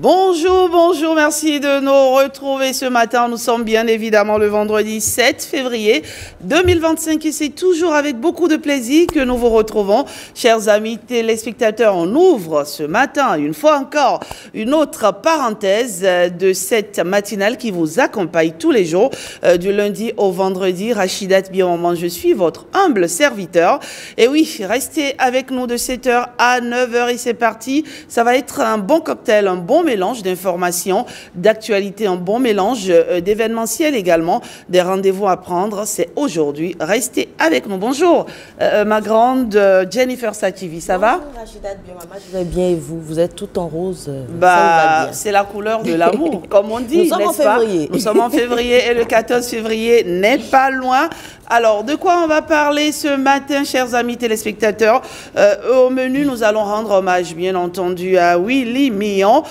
Bonjour, bonjour, merci de nous retrouver ce matin. Nous sommes bien évidemment le vendredi 7 février 2025 et c'est toujours avec beaucoup de plaisir que nous vous retrouvons. Chers amis téléspectateurs, on ouvre ce matin, une fois encore, une autre parenthèse de cette matinale qui vous accompagne tous les jours, du lundi au vendredi. Rachidat Biamaman, je suis votre humble serviteur. Et oui, restez avec nous de 7h à 9h et c'est parti. Ça va être un bon cocktail, un bon mélange d'informations, d'actualités, un bon mélange d'événementiel également, des rendez-vous à prendre. C'est aujourd'hui. Restez avec nous. Bonjour, ma grande Jennifer Sachivi, ça va? Bonjour Rachidat Biamaman, je vais bien et vous? Vous êtes tout en rose. C'est la couleur de l'amour, comme on dit. Nous sommes en février. Nous sommes en février et le 14 février n'est pas loin. Alors, de quoi on va parler ce matin, chers amis téléspectateurs? Au menu, nous allons rendre hommage, bien entendu, à Willy Millon,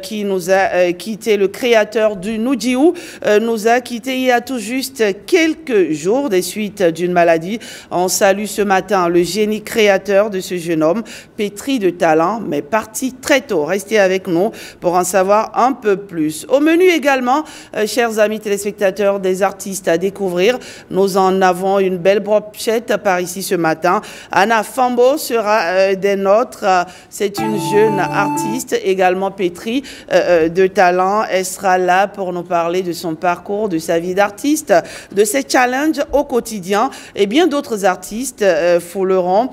qui nous a quitté, le créateur du Nujiou, nous a quitté il y a tout juste quelques jours des suites d'une maladie. On salue ce matin le génie créateur de ce jeune homme, pétri de talent, mais parti très tôt. Restez avec nous pour en savoir un peu plus. Au menu également, chers amis téléspectateurs, des artistes à découvrir. Nous en avons une belle brochette par ici ce matin. Anna Fambo sera des nôtres. C'est une jeune artiste, également pétrie de talent. Elle sera là pour nous parler de son parcours, de sa vie d'artiste, de ses challenges au quotidien. Et bien d'autres artistes fouleront,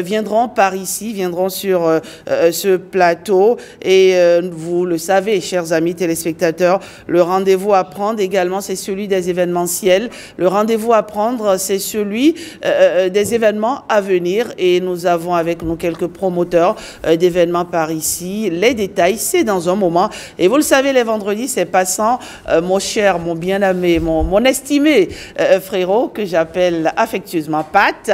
viendront par ici, viendront sur ce plateau. Et vous le savez, chers amis téléspectateurs, le rendez-vous à prendre également, c'est celui des événementiels. Le rendez-vous à prendre, c'est celui des événements à venir. Et nous avons avec nous quelques promoteurs d'événements par ici. Les détails, c'est dans un moment. Et vous le savez, les vendredis, c'est passant. Mon cher, mon bien-aimé, mon estimé frérot, que j'appelle affectueusement Pat.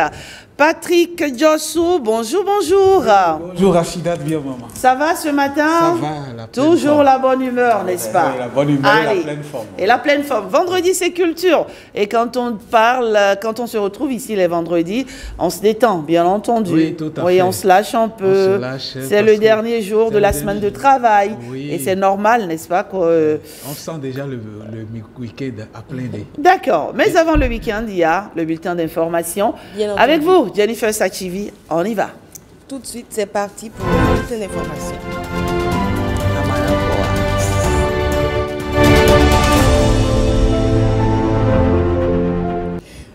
Patrick Djossou, bonjour, bonjour. Bonjour Rachidat Biamaman. Ça va ce matin? Ça va, la pleine Toujours forme. la bonne humeur, n'est-ce pas? La bonne humeur et Allez. la pleine forme. Et la pleine forme. Vendredi, c'est culture. Et quand on parle, quand on se retrouve ici les vendredis, on se détend, bien entendu. Oui, tout à oui, fait. on se lâche un peu. C'est le dernier jour de la semaine de travail. Oui. Et c'est normal, n'est-ce pas? On sent déjà le week-end à plein nez. D'accord. Mais avant le week-end, il y a le bulletin d'information. Avec vous, Jennifer Sachivi, on y va. Tout de suite, c'est parti pour une bulletin d'information.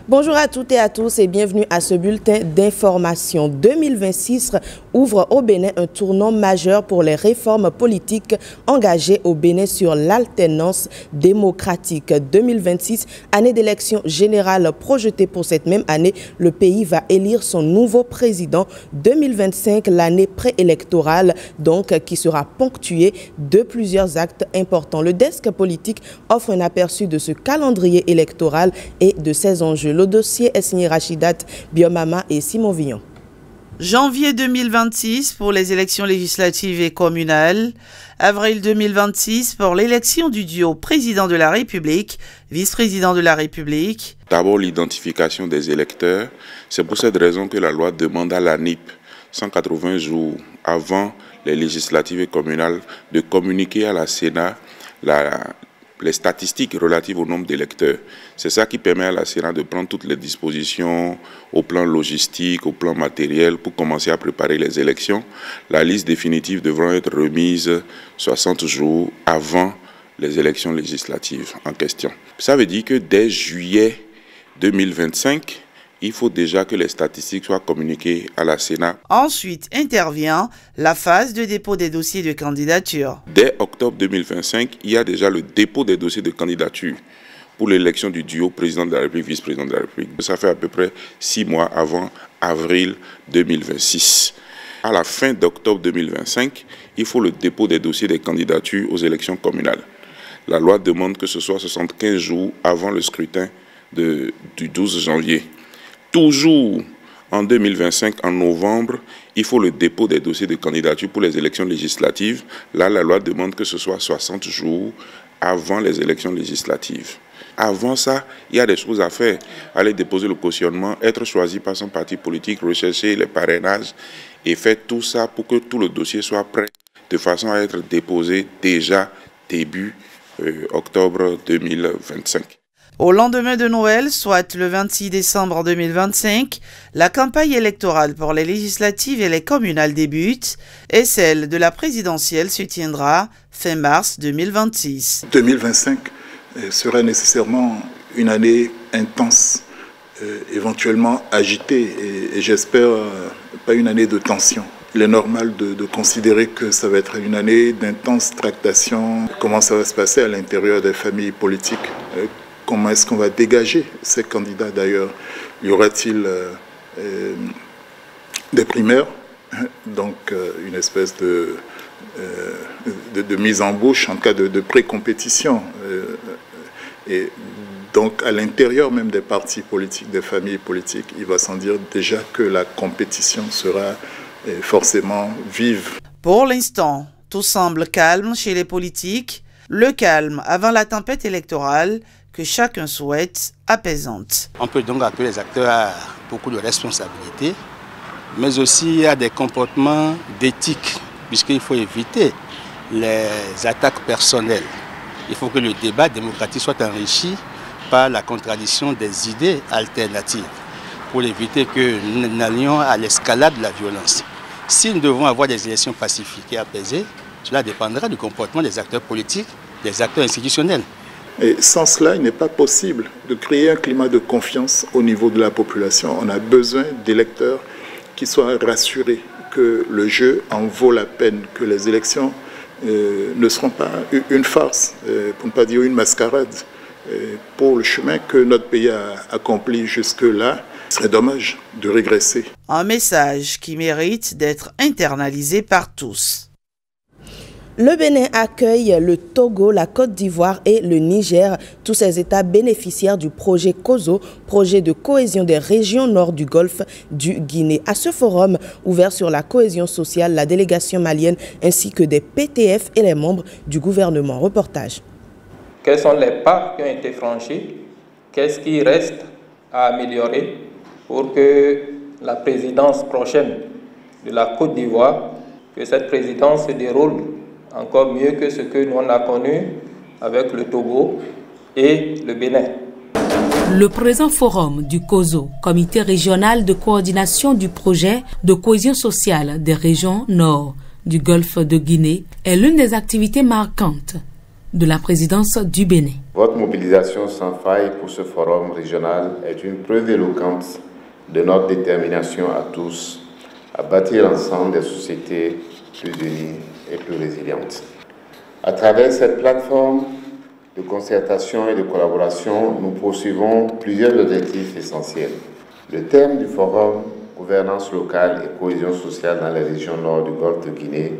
Bonjour à toutes et à tous et bienvenue à ce bulletin d'information. 2026 ouvre au Bénin un tournant majeur pour les réformes politiques engagées au Bénin sur l'alternance démocratique. 2026, année d'élection générale projetée pour cette même année, le pays va élire son nouveau président. 2025, l'année préélectorale, donc, qui sera ponctuée de plusieurs actes importants. Le desk politique offre un aperçu de ce calendrier électoral et de ses enjeux. Le dossier est signé Rachidat Biamaman et Simon Villon. Janvier 2026 pour les élections législatives et communales. Avril 2026 pour l'élection du duo président de la République, vice-président de la République. D'abord, l'identification des électeurs. C'est pour cette raison que la loi demande à l'ANIP, 180 jours avant les législatives et communales, de communiquer à la Sénat les statistiques relatives au nombre d'électeurs. C'est ça qui permet à la Sénat de prendre toutes les dispositions au plan logistique, au plan matériel pour commencer à préparer les élections. La liste définitive devra être remise 60 jours avant les élections législatives en question. Ça veut dire que dès juillet 2025, il faut déjà que les statistiques soient communiquées à la Sénat. Ensuite intervient la phase de dépôt des dossiers de candidature. Dès octobre 2025, il y a déjà le dépôt des dossiers de candidature pour l'élection du duo président de la République, vice-président de la République. Ça fait à peu près 6 mois avant avril 2026. À la fin d'octobre 2025, il faut le dépôt des dossiers des candidatures aux élections communales. La loi demande que ce soit 75 jours avant le scrutin du 12 janvier. Toujours en 2025, en novembre, il faut le dépôt des dossiers de candidature pour les élections législatives. Là, la loi demande que ce soit 60 jours avant les élections législatives. Avant ça, il y a des choses à faire. Aller déposer le cautionnement, être choisi par son parti politique, rechercher les parrainages et faire tout ça pour que tout le dossier soit prêt de façon à être déposé déjà début octobre 2025. Au lendemain de Noël, soit le 26 décembre 2025, la campagne électorale pour les législatives et les communales débute et celle de la présidentielle se tiendra fin mars 2026. 2025 sera nécessairement une année intense, éventuellement agitée et j'espère pas une année de tension. Il est normal de considérer que ça va être une année d'intenses tractations. Comment ça va se passer à l'intérieur des familles politiques? Comment est-ce qu'on va dégager ces candidats d'ailleurs? Y aura-t-il des primaires? Donc une espèce de mise en bouche en cas de pré-compétition. Et donc à l'intérieur même des partis politiques, des familles politiques, il va sans dire déjà que la compétition sera forcément vive. Pour l'instant, tout semble calme chez les politiques. Le calme avant la tempête électorale que chacun souhaite apaisante. On peut donc appeler les acteurs à beaucoup de responsabilités, mais aussi à des comportements d'éthique, puisqu'il faut éviter les attaques personnelles. Il faut que le débat démocratique soit enrichi par la contradiction des idées alternatives, pour éviter que nous n'allions à l'escalade de la violence. Si nous devons avoir des élections pacifiques et apaisées, cela dépendra du comportement des acteurs politiques, des acteurs institutionnels. Et sans cela, il n'est pas possible de créer un climat de confiance au niveau de la population. On a besoin d'électeurs qui soient rassurés que le jeu en vaut la peine, que les élections ne seront pas une farce, pour ne pas dire une mascarade. Pour le chemin que notre pays a accompli jusque-là, ce serait dommage de régresser. Un message qui mérite d'être internalisé par tous. Le Bénin accueille le Togo, la Côte d'Ivoire et le Niger, tous ces États bénéficiaires du projet COSO, projet de cohésion des régions nord du Golfe du Guinée. À ce forum ouvert sur la cohésion sociale, la délégation malienne ainsi que des PTF et les membres du gouvernement. Reportage. Quels sont les pas qui ont été franchis? Qu'est-ce qui reste à améliorer pour que la présidence prochaine de la Côte d'Ivoire, que cette présidence se déroule encore mieux que ce que nous on a connu avec le Togo et le Bénin. Le présent forum du COSO, Comité régional de coordination du projet de cohésion sociale des régions nord du Golfe de Guinée, est l'une des activités marquantes de la présidence du Bénin. Votre mobilisation sans faille pour ce forum régional est une preuve éloquente de notre détermination à tous à bâtir ensemble des sociétés plus unies et plus résilientes. À travers cette plateforme de concertation et de collaboration, nous poursuivons plusieurs objectifs essentiels. Le thème du forum « Gouvernance locale et cohésion sociale dans les régions nord du Golfe de Guinée »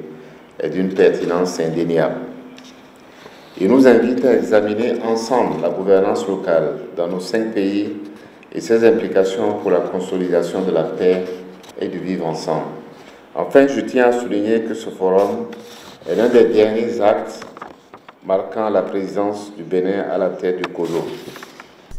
est d'une pertinence indéniable. Il nous invite à examiner ensemble la gouvernance locale dans nos 5 pays et ses implications pour la consolidation de la paix et du vivre ensemble. Enfin, je tiens à souligner que ce forum est l'un des derniers actes marquant la présidence du Bénin à la tête du COSO.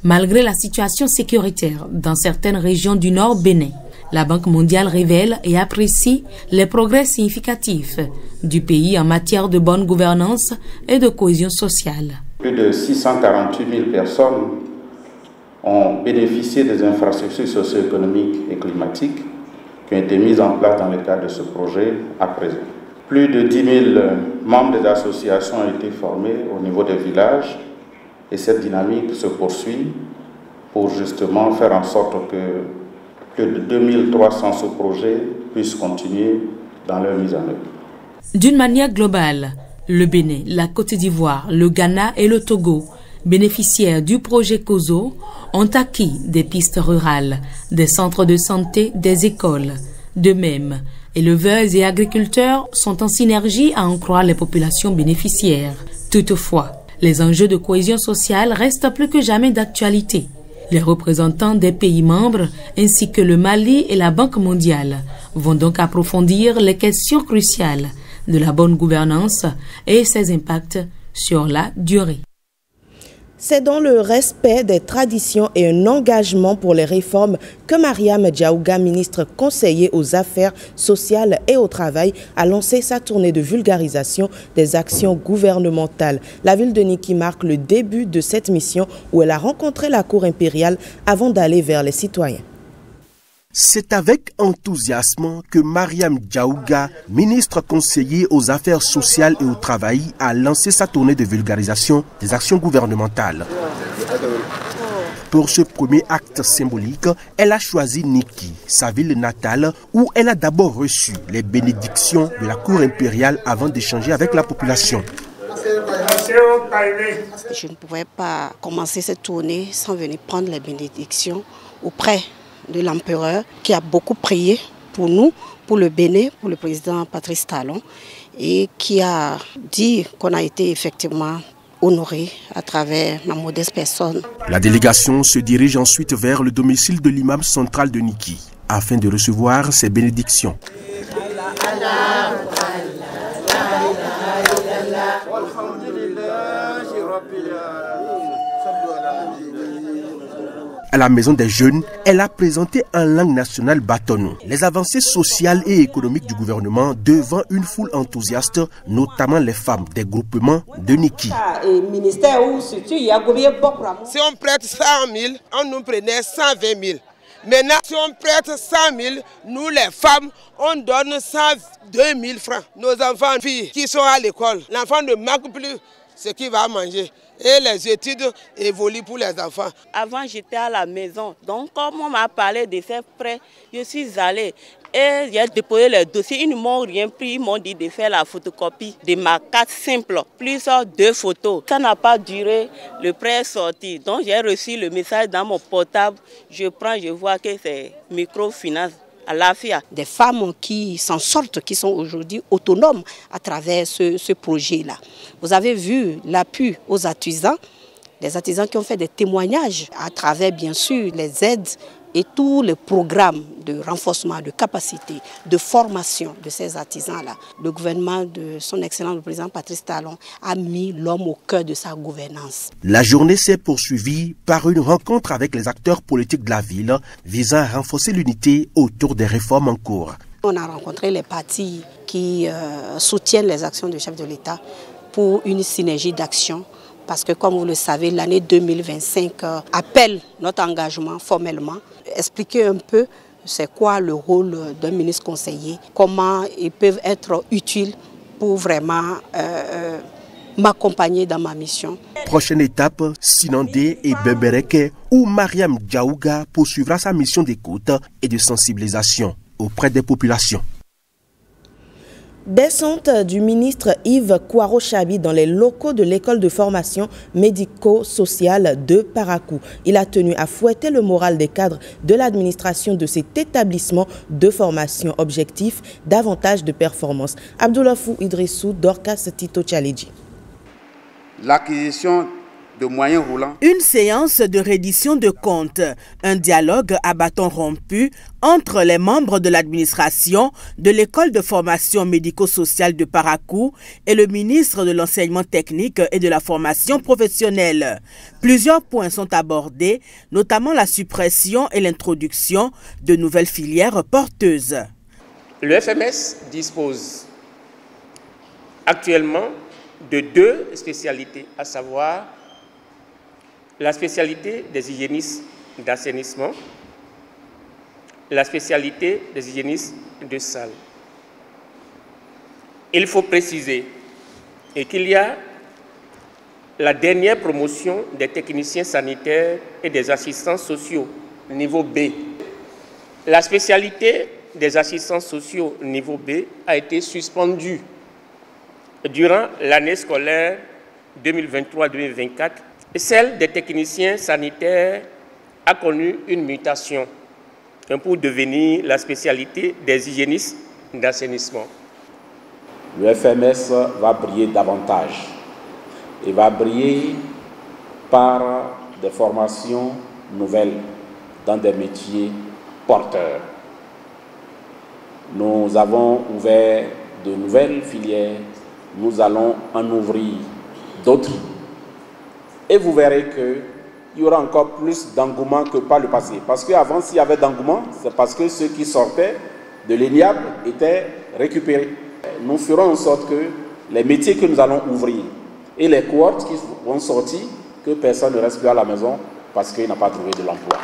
Malgré la situation sécuritaire dans certaines régions du nord Bénin, la Banque mondiale révèle et apprécie les progrès significatifs du pays en matière de bonne gouvernance et de cohésion sociale. Plus de 648 000 personnes ont bénéficié des infrastructures socio-économiques et climatiques qui ont été mises en place dans le cadre de ce projet à présent. Plus de 10 000 membres des associations ont été formés au niveau des villages et cette dynamique se poursuit pour justement faire en sorte que plus de 2300 sous-projets puissent continuer dans leur mise en œuvre. D'une manière globale, le Bénin, la Côte d'Ivoire, le Ghana et le Togo, bénéficiaires du projet COSO, ont acquis des pistes rurales, des centres de santé, des écoles. De même, éleveurs et agriculteurs sont en synergie à en croire les populations bénéficiaires. Toutefois, les enjeux de cohésion sociale restent plus que jamais d'actualité. Les représentants des pays membres ainsi que le Mali et la Banque mondiale vont donc approfondir les questions cruciales de la bonne gouvernance et ses impacts sur la durée. C'est dans le respect des traditions et un engagement pour les réformes que Mariam Diaouga, ministre conseiller aux affaires sociales et au travail, a lancé sa tournée de vulgarisation des actions gouvernementales. La ville de Niki marque le début de cette mission où elle a rencontré la cour impériale avant d'aller vers les citoyens. C'est avec enthousiasme que Mariam Diaouga, ministre conseiller aux affaires sociales et au travail, a lancé sa tournée de vulgarisation des actions gouvernementales. Pour ce premier acte symbolique, elle a choisi Niki, sa ville natale, où elle a d'abord reçu les bénédictions de la cour impériale avant d'échanger avec la population. Je ne pouvais pas commencer cette tournée sans venir prendre les bénédictions auprès de l'empereur qui a beaucoup prié pour nous, pour le Bénin, pour le président Patrice Talon, et qui a dit qu'on a été effectivement honoré à travers ma modeste personne. La délégation se dirige ensuite vers le domicile de l'imam central de Niki afin de recevoir ses bénédictions. À la Maison des Jeunes, elle a présenté en langue nationale bâtonneau les avancées sociales et économiques du gouvernement devant une foule enthousiaste, notamment les femmes des groupements de Niki. Si on prête 100 000, on nous prenait 120 000. Maintenant, si on prête 100 000, nous les femmes, on donne 102 000 francs. Nos enfants, filles qui sont à l'école, l'enfant ne manque plus ce qu'il va manger. Et les études évoluent pour les enfants. Avant, j'étais à la maison. Donc, comme on m'a parlé de ces prêts, je suis allée et j'ai déposé les dossiers. Ils ne m'ont rien pris. Ils m'ont dit de faire la photocopie de ma carte simple, plus 2 photos. Ça n'a pas duré. Le prêt est sorti. Donc, j'ai reçu le message dans mon portable. Je prends, je vois que c'est microfinance. Des femmes qui s'en sortent, qui sont aujourd'hui autonomes à travers ce projet-là. Vous avez vu l'appui aux artisans, des artisans qui ont fait des témoignages à travers bien sûr les aides et tous les programmes de renforcement de capacité, de formation de ces artisans-là. Le gouvernement de son excellence, le président Patrice Talon, a mis l'homme au cœur de sa gouvernance. La journée s'est poursuivie par une rencontre avec les acteurs politiques de la ville visant à renforcer l'unité autour des réformes en cours. On a rencontré les partis qui soutiennent les actions du chef de l'État pour une synergie d'action. Parce que, comme vous le savez, l'année 2025 appelle notre engagement formellement. Expliquer un peu c'est quoi le rôle d'un ministre conseiller, comment ils peuvent être utiles pour vraiment m'accompagner dans ma mission. Prochaine étape, Sinandé et Bebereke, où Mariam Diaouga poursuivra sa mission d'écoute et de sensibilisation auprès des populations. Descente du ministre Yves Kouaro-Chabi dans les locaux de l'école de formation médico-sociale de Parakou. Il a tenu à fouetter le moral des cadres de l'administration de cet établissement de formation objectif davantage de performance. Abdoulafou Idrissou, Dorcas Tito Tchaledji. L'acquisition de moyens roulants. Une séance de reddition de comptes, un dialogue à bâton rompu entre les membres de l'administration de l'école de formation médico-sociale de Parakou et le ministre de l'enseignement technique et de la formation professionnelle. Plusieurs points sont abordés, notamment la suppression et l'introduction de nouvelles filières porteuses. Le FMS dispose actuellement de 2 spécialités, à savoir la spécialité des hygiénistes d'assainissement, la spécialité des hygiénistes de salle. Il faut préciser qu'il y a la dernière promotion des techniciens sanitaires et des assistants sociaux, niveau B. La spécialité des assistants sociaux, niveau B, a été suspendue durant l'année scolaire 2023-2024. Celle des techniciens sanitaires a connu une mutation pour devenir la spécialité des hygiénistes d'assainissement. Le FMS va briller davantage. Il va briller par des formations nouvelles dans des métiers porteurs. Nous avons ouvert de nouvelles filières, nous allons en ouvrir d'autres Et vous verrez qu'il y aura encore plus d'engouement que par le passé. Parce qu'avant, s'il y avait d'engouement, c'est parce que ceux qui sortaient de l'ENIAB étaient récupérés. Nous ferons en sorte que les métiers que nous allons ouvrir et les cohortes qui vont sortir, que personne ne reste plus à la maison parce qu'il n'a pas trouvé de l'emploi.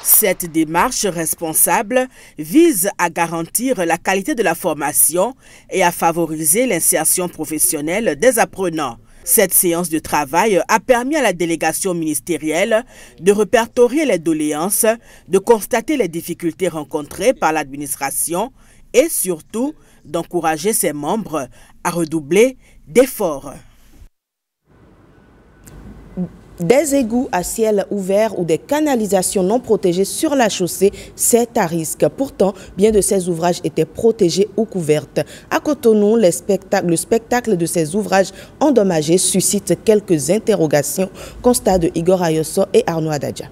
Cette démarche responsable vise à garantir la qualité de la formation et à favoriser l'insertion professionnelle des apprenants. Cette séance de travail a permis à la délégation ministérielle de répertorier les doléances, de constater les difficultés rencontrées par l'administration et surtout d'encourager ses membres à redoubler d'efforts. Des égouts à ciel ouvert ou des canalisations non protégées sur la chaussée, c'est à risque. Pourtant, bien de ces ouvrages étaient protégés ou couvertes. À Cotonou, le spectacle de ces ouvrages endommagés suscite quelques interrogations. Constat de Igor Ayosso et Arnaud Adadja.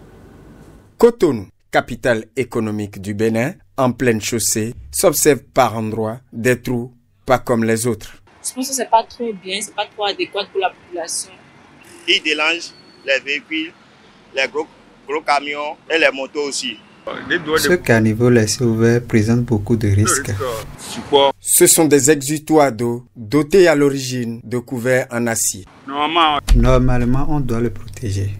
Cotonou, capitale économique du Bénin, en pleine chaussée, s'observe par endroits des trous pas comme les autres. Je pense que ce n'est pas trop bien, ce n'est pas trop adéquat pour la population. Ils délangent les véhicules, les gros camions et les motos aussi. Ce caniveau laissé ouvert présente beaucoup de risques. Ce sont des exutoires d'eau dotés à l'origine de couverts en acier. Normalement, on doit le protéger.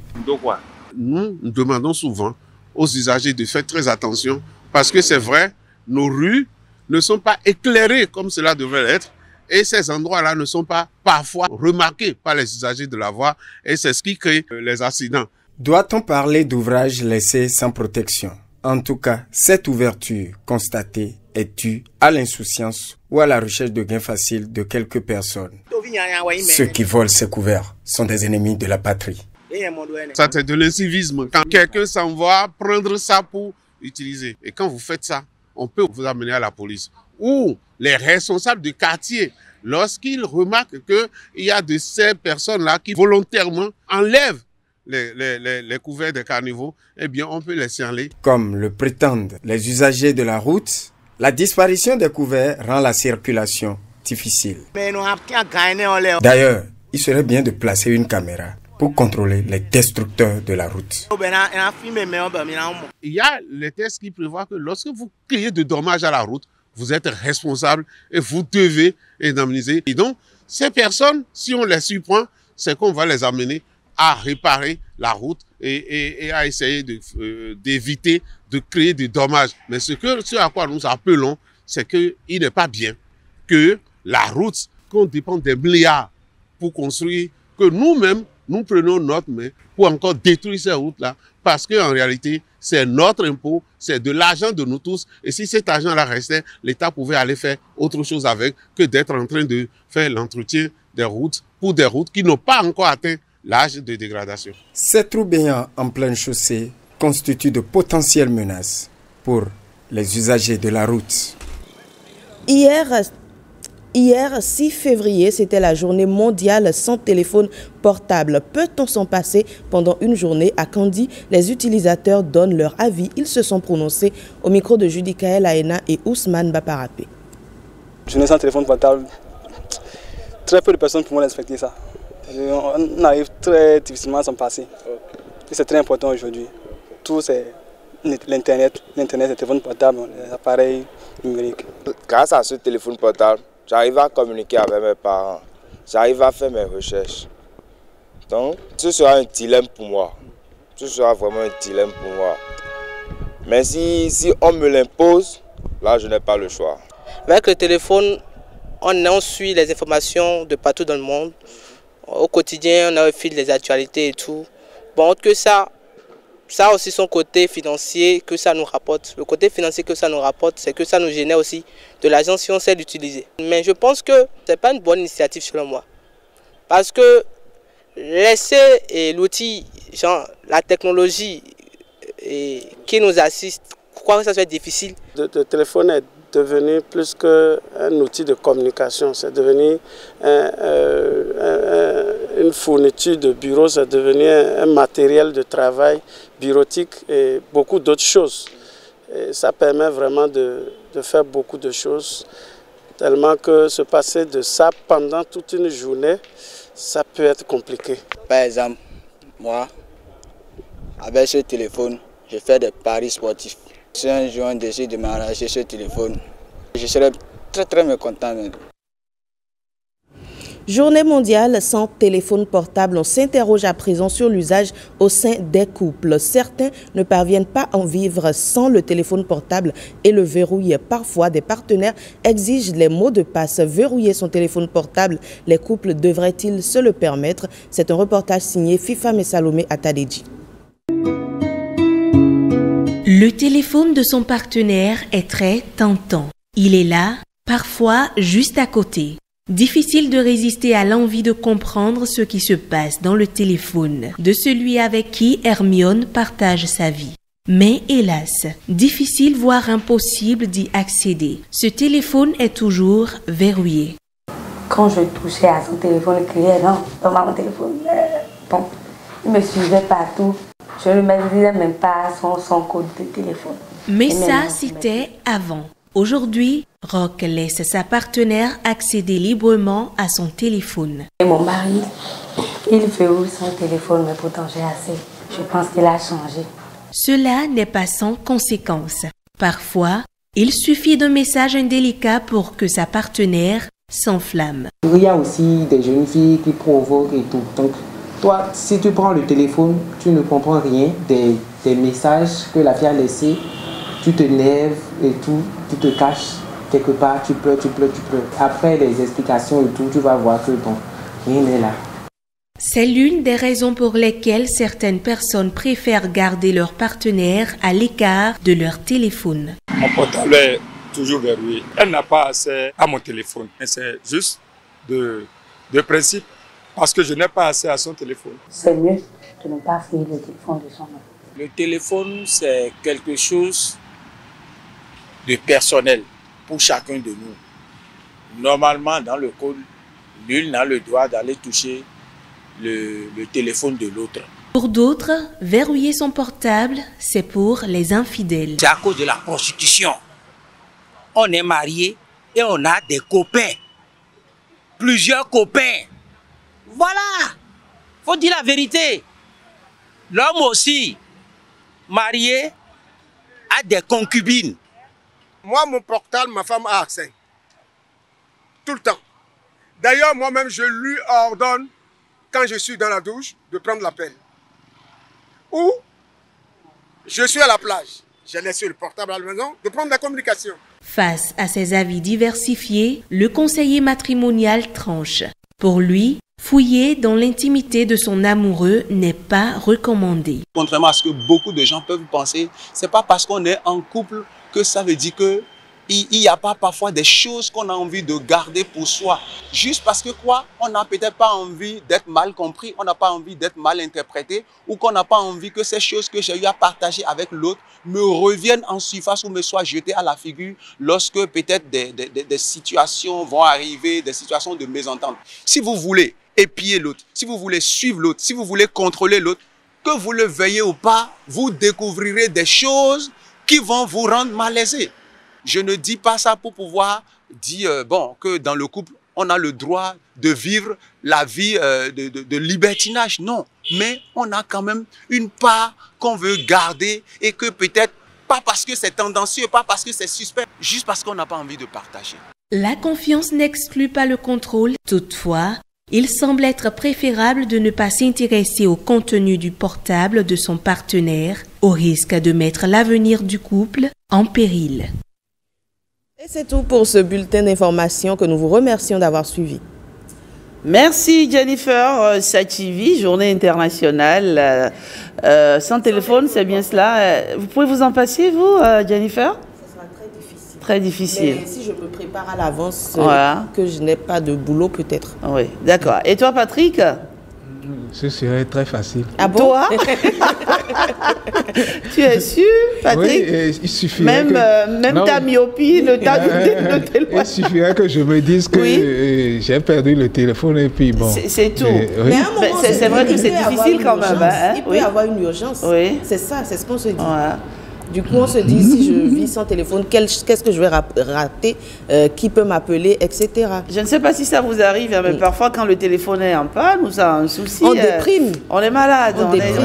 Nous demandons souvent aux usagers de faire très attention parce que c'est vrai, nos rues ne sont pas éclairées comme cela devrait l'être. Et ces endroits-là ne sont pas parfois remarqués par les usagers de la voie et c'est ce qui crée les accidents. Doit-on parler d'ouvrages laissés sans protection? En tout cas, cette ouverture constatée est due à l'insouciance ou à la recherche de gains faciles de quelques personnes. Ceux qui volent ces couverts sont des ennemis de la patrie. Ça, c'est de l'incivisme. Quand quelqu'un s'en va prendre ça pour utiliser. Et quand vous faites ça, on peut vous amener à la police. Ou les responsables du quartier, lorsqu'ils remarquent qu'il y a de ces personnes-là qui volontairement enlèvent les couverts des carnivaux, eh bien on peut les signaler. Comme le prétendent les usagers de la route, la disparition des couverts rend la circulation difficile. D'ailleurs, il serait bien de placer une caméra pour contrôler les destructeurs de la route. Il y a les tests qui prévoient que lorsque vous créez de dommages à la route, vous êtes responsable et vous devez indemniser. Et donc, ces personnes, si on les surprend, c'est qu'on va les amener à réparer la route et à essayer d'éviter de créer des dommages. Mais ce à quoi nous appelons, c'est qu'il n'est pas bien que la route, qu'on dépend des milliards pour construire, que nous-mêmes, nous prenons notre main pour encore détruire ces routes-là, parce qu'en réalité, c'est notre impôt, c'est de l'argent de nous tous. Et si cet argent-là restait, l'État pouvait aller faire autre chose avec que d'être en train de faire l'entretien des routes pour des routes qui n'ont pas encore atteint l'âge de dégradation. Ces trous béants en pleine chaussée constituent de potentielles menaces pour les usagers de la route. Hier, 6 février, c'était la journée mondiale sans téléphone portable. Peut-on s'en passer? Pendant une journée, à Kandi, les utilisateurs donnent leur avis. Ils se sont prononcés au micro de Judikaël Aena et Ousmane Baparapé. Journée sans téléphone portable, très peu de personnes pourront respecter ça. On arrive très difficilement à s'en passer. C'est très important aujourd'hui. Tout c'est l'Internet, les téléphones portables, les appareils numériques. Grâce à ce téléphone portable, j'arrive à communiquer avec mes parents, j'arrive à faire mes recherches. Donc, ce sera un dilemme pour moi. Ce sera vraiment un dilemme pour moi. Mais si on me l'impose, là, je n'ai pas le choix. Avec le téléphone, on suit les informations de partout dans le monde. Au quotidien, on a le fil des actualités et tout. Bon, que ça a aussi son côté financier que ça nous rapporte. Le côté financier que ça nous rapporte, c'est que ça nous génère aussi de l'argent si on sait l'utiliser. Mais je pense que ce n'est pas une bonne initiative selon moi. Parce que laisser l'outil, genre la technologie qui nous assiste, je crois que ça soit difficile. Le téléphone est devenu plus qu'un outil de communication, c'est devenu une fourniture de bureau, c'est devenu un matériel de travail bureautique et beaucoup d'autres choses. Et ça permet vraiment de faire beaucoup de choses, tellement que se passer de ça pendant toute une journée, ça peut être compliqué. Par exemple, moi, avec ce téléphone, je fais des paris sportifs. Si un jour on décide de m'arracher ce téléphone, je serai très mécontent. Journée mondiale sans téléphone portable. On s'interroge à présent sur l'usage au sein des couples. Certains ne parviennent pas à en vivre sans le téléphone portable et le verrouillent. Parfois, des partenaires exigent les mots de passe. Verrouiller son téléphone portable, les couples devraient-ils se le permettre? C'est un reportage signé Fifam et Salomé Atadeji. Le téléphone de son partenaire est très tentant. Il est là, parfois juste à côté. Difficile de résister à l'envie de comprendre ce qui se passe dans le téléphone de celui avec qui Hermione partage sa vie. Mais hélas, difficile voire impossible d'y accéder. Ce téléphone est toujours verrouillé. Quand je touchais à son téléphone, il criait non, donne-moi mon téléphone. Bon, il me suivait partout. Je ne me disais même pas son code de téléphone. Mais ça, c'était avant. Aujourd'hui, Rock laisse sa partenaire accéder librement à son téléphone. Et mon mari, il verrouille son téléphone, mais pourtant j'ai assez. Je pense qu'il a changé. Cela n'est pas sans conséquence. Parfois, il suffit d'un message indélicat pour que sa partenaire s'enflamme. Il y a aussi des jeunes filles qui provoquent et tout. Donc, toi, si tu prends le téléphone, tu ne comprends rien des messages que la fille a laissés. Tu te lèves et tout, tu te caches quelque part, tu pleures. Après les explications et tout, tu vas voir que bon, rien n'est là. C'est l'une des raisons pour lesquelles certaines personnes préfèrent garder leur partenaire à l'écart de leur téléphone. Mon portable est toujours verrouillé. Elle n'a pas accès à mon téléphone. Mais c'est juste de principe parce que je n'ai pas accès à son téléphone. C'est mieux de ne pas fouiller le téléphone de son homme. Le téléphone, c'est quelque chose de personnel pour chacun de nous. Normalement, dans le code, nul n'a le droit d'aller toucher le téléphone de l'autre. Pour d'autres, verrouiller son portable, c'est pour les infidèles. C'est à cause de la prostitution. On est mariés et on a des copains. Plusieurs copains. Voilà. Faut dire la vérité. L'homme aussi, marié, a des concubines. Moi, mon portable, ma femme a accès. Tout le temps. D'ailleurs, moi-même, je lui ordonne, quand je suis dans la douche, de prendre l'appel. Ou, je suis à la plage, j'ai laissé le portable à la maison, de prendre la communication. Face à ces avis diversifiés, le conseiller matrimonial tranche. Pour lui, fouiller dans l'intimité de son amoureux n'est pas recommandé. Contrairement à ce que beaucoup de gens peuvent penser, c'est pas parce qu'on est en couple que ça veut dire que il n'y a pas parfois des choses qu'on a envie de garder pour soi. Juste parce que quoi, on n'a peut-être pas envie d'être mal compris, on n'a pas envie d'être mal interprété, ou qu'on n'a pas envie que ces choses que j'ai eu à partager avec l'autre me reviennent en surface ou me soient jetées à la figure lorsque peut-être des situations vont arriver, des situations de mésentente. Si vous voulez épier l'autre, si vous voulez suivre l'autre, si vous voulez contrôler l'autre, que vous le veuillez ou pas, vous découvrirez des choses qui vont vous rendre malaisé. Je ne dis pas ça pour pouvoir dire que dans le couple, on a le droit de vivre la vie de libertinage. Non, mais on a quand même une part qu'on veut garder et que peut-être, pas parce que c'est tendancieux, pas parce que c'est suspect, juste parce qu'on n'a pas envie de partager. La confiance n'exclut pas le contrôle. Toutefois, il semble être préférable de ne pas s'intéresser au contenu du portable de son partenaire, au risque de mettre l'avenir du couple en péril. Et c'est tout pour ce bulletin d'information que nous vous remercions d'avoir suivi. Merci Jennifer Sachivi, journée internationale sans téléphone, c'est bien cela. Vous pouvez vous en passer, vous, Jennifer? Ce sera très difficile. Très difficile. Mais si je me prépare à l'avance, voilà, que je n'ai pas de boulot peut-être. Oui, d'accord. Et toi, Patrick? Ce serait très facile. Ah bon? Toi? Tu es sûr, Patrick? Oui, il suffirait même ta myopie ne t'a donné le téléphone. Il suffirait que je me dise que j'ai perdu le téléphone et puis bon. C'est tout. Oui. Mais à un moment, c'est vrai que c'est difficile quand même. Il peut y avoir une urgence. Oui. C'est ça, c'est ce qu'on se dit. Voilà. Du coup, on se dit, si je vis sans téléphone, qu'est-ce que je vais rater, qui peut m'appeler, etc. Je ne sais pas si ça vous arrive, mais parfois quand le téléphone est en panne ou ça a un souci, on déprime. On est malade,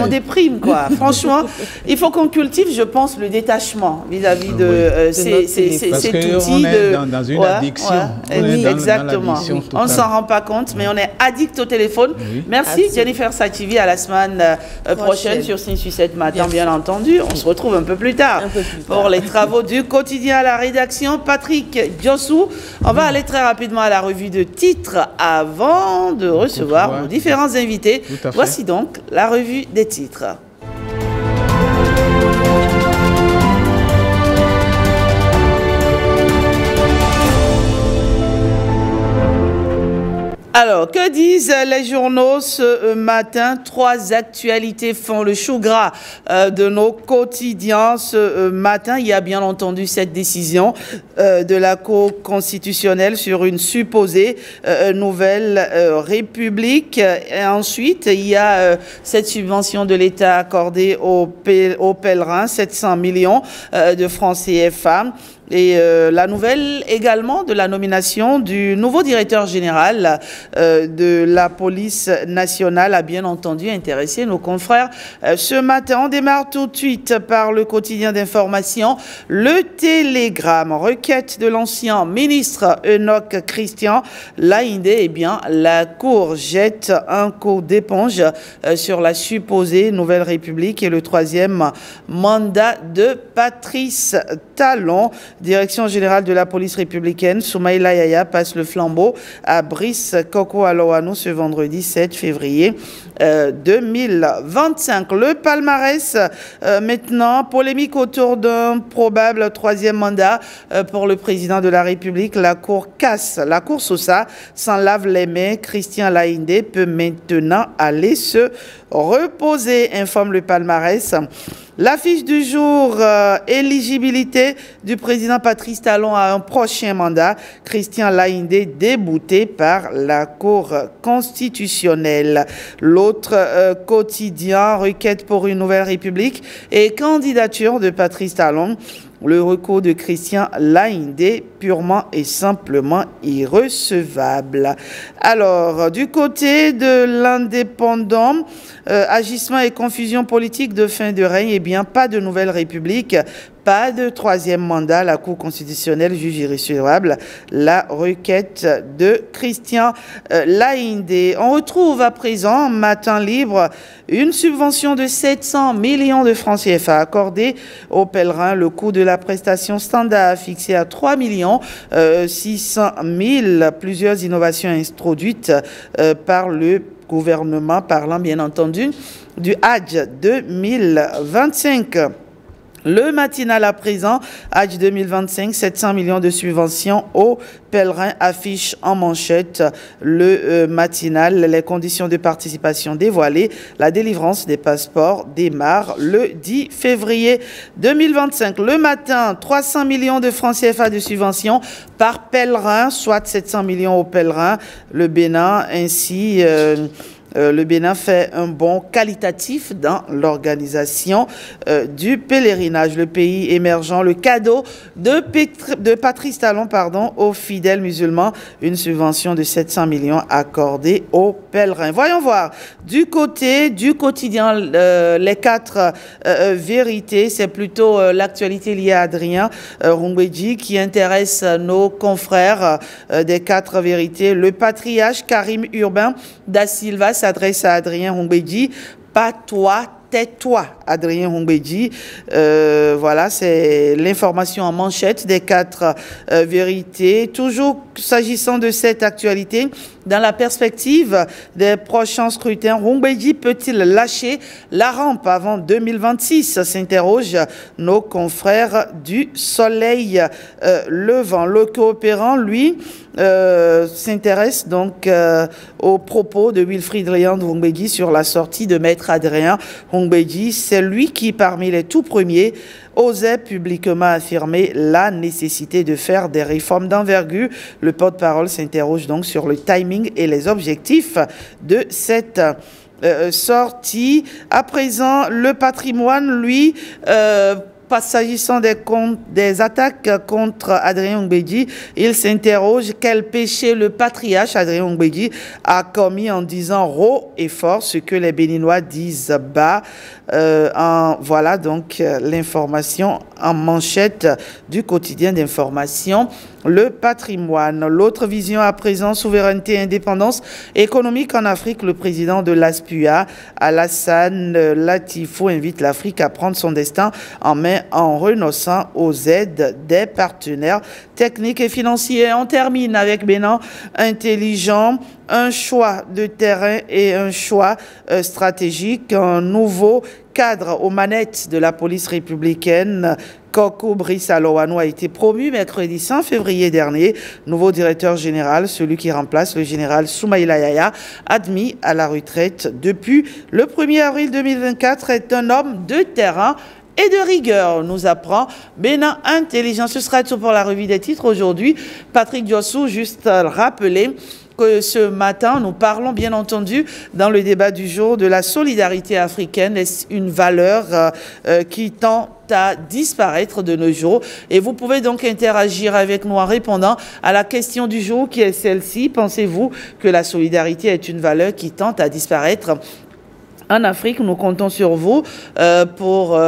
on déprime quoi. Franchement, il faut qu'on cultive, je pense, le détachement vis-à-vis de cet outil. Dans une addiction. Oui, exactement. On ne s'en rend pas compte, mais on est addict au téléphone. Oui. Merci Jennifer Sativi, à la semaine prochaine sur 6-7 matin, bien entendu. On se retrouve un peu plus tard pour les travaux du quotidien à la rédaction. Patrick Diossou, on va aller très rapidement à la revue de titres avant de recevoir nos différents invités. Voici donc la revue des titres. Alors, que disent les journaux ce matin? 3 actualités font le chou gras de nos quotidiens ce matin. Il y a bien entendu cette décision de la Cour constitutionnelle sur une supposée nouvelle république. Et ensuite, il y a cette subvention de l'État accordée aux pèlerins, 700 millions de francs CFA. Et la nouvelle également de la nomination du nouveau directeur général de la police nationale a bien entendu intéressé nos confrères ce matin. On démarre tout de suite par le quotidien d'information, le Télégramme. Requête de l'ancien ministre Enoch Christian Laïndé. Eh bien, la Cour jette un coup d'éponge sur la supposée nouvelle République et le 3e mandat de Patrice Talon. Direction générale de la police républicaine, Soumaïla Yaya passe le flambeau à Brice Koko Aloano ce vendredi 7 février 2025. Le palmarès maintenant, polémique autour d'un probable 3e mandat pour le président de la République. La Cour casse la course au ça, s'en lave les mains. Christian Laïndé peut maintenant aller se reposer, informe le palmarès. L'affiche du jour, éligibilité du président Patrice Talon à un prochain mandat. Christian Laïndé débouté par la Cour constitutionnelle. L'autre quotidien, requête pour une nouvelle République et candidature de Patrice Talon. Le recours de Christian Laïndé, purement et simplement irrecevable. Alors, du côté de l'Indépendant, agissement et confusion politique de fin de règne, eh bien, pas de nouvelle République, pas de 3e mandat. La Cour constitutionnelle juge irrecevable la requête de Christian Laïndé. On retrouve à présent, Matin Libre, une subvention de 700 millions de francs CFA accordée aux pèlerins. Le coût de la prestation standard fixé à 3 600 000. Plusieurs innovations introduites par le gouvernement, parlant bien entendu du Hajj 2025. Le matinal à présent, Hajj 2025, 700 millions de subventions aux pèlerins, affiche en manchette le matinal. Les conditions de participation dévoilées. La délivrance des passeports démarre le 10 février 2025. Le matin, 300 millions de francs CFA de subventions par pèlerin, soit 700 millions aux pèlerins. Le Bénin ainsi... le Bénin fait un bond qualitatif dans l'organisation du pèlerinage. Le pays émergent, le cadeau de Patrice Talon aux fidèles musulmans, une subvention de 700 millions accordée aux pèlerins. Voyons voir du côté du quotidien les 4 vérités. C'est plutôt l'actualité liée à Adrien Rungweji qui intéresse nos confrères des 4 vérités. Le patriarche Karim Urbain da Silva s'adresse à Adrien Rungweji. Pas toi, tais-toi, Adrien Rungweji. Voilà, c'est l'information en manchette des 4 vérités. Toujours s'agissant de cette actualité, dans la perspective des prochains scrutins, Rungweji peut-il lâcher la rampe avant 2026? S'interrogent nos confrères du Soleil Levant. Le coopérant, lui, s'intéresse donc aux propos de Wilfried Léand Rungweji sur la sortie de Maître Adrien Rungweji. C'est lui qui, parmi les tout premiers, osait publiquement affirmer la nécessité de faire des réformes d'envergure. Le porte-parole s'interroge donc sur le timing et les objectifs de cette sortie. À présent, le patrimoine, lui, s'agissant des attaques contre Adrien Ngbeji, il s'interroge quel péché le patriarche Adrien Ngbeji a commis en disant haut et fort ce que les Béninois disent bas. Voilà donc l'information en manchette du quotidien d'information Le Patrimoine. L'autre vision à présent, souveraineté et indépendance économique en Afrique. Le président de l'ASPUA, Alassane Latifou, invite l'Afrique à prendre son destin en main en renonçant aux aides des partenaires techniques et financiers. On termine avec Bénin intelligent, un choix de terrain et un choix stratégique, un nouveau cadre aux manettes de la police républicaine. Koko Brice Alowano a été promu mercredi 5 février dernier. Nouveau directeur général, celui qui remplace le général Soumaïla Yaya, admis à la retraite depuis le 1er avril 2024, est un homme de terrain et de rigueur, nous apprend Bénin Intelligent. Ce sera tout pour la revue des titres aujourd'hui. Patrick Diossou, juste rappeler que ce matin, nous parlons bien entendu dans le débat du jour de la solidarité africaine. Est-ce une valeur qui tend à disparaître de nos jours? Et vous pouvez donc interagir avec nous en répondant à la question du jour qui est celle-ci. Pensez-vous que la solidarité est une valeur qui tend à disparaître en Afrique? Nous comptons sur vous pour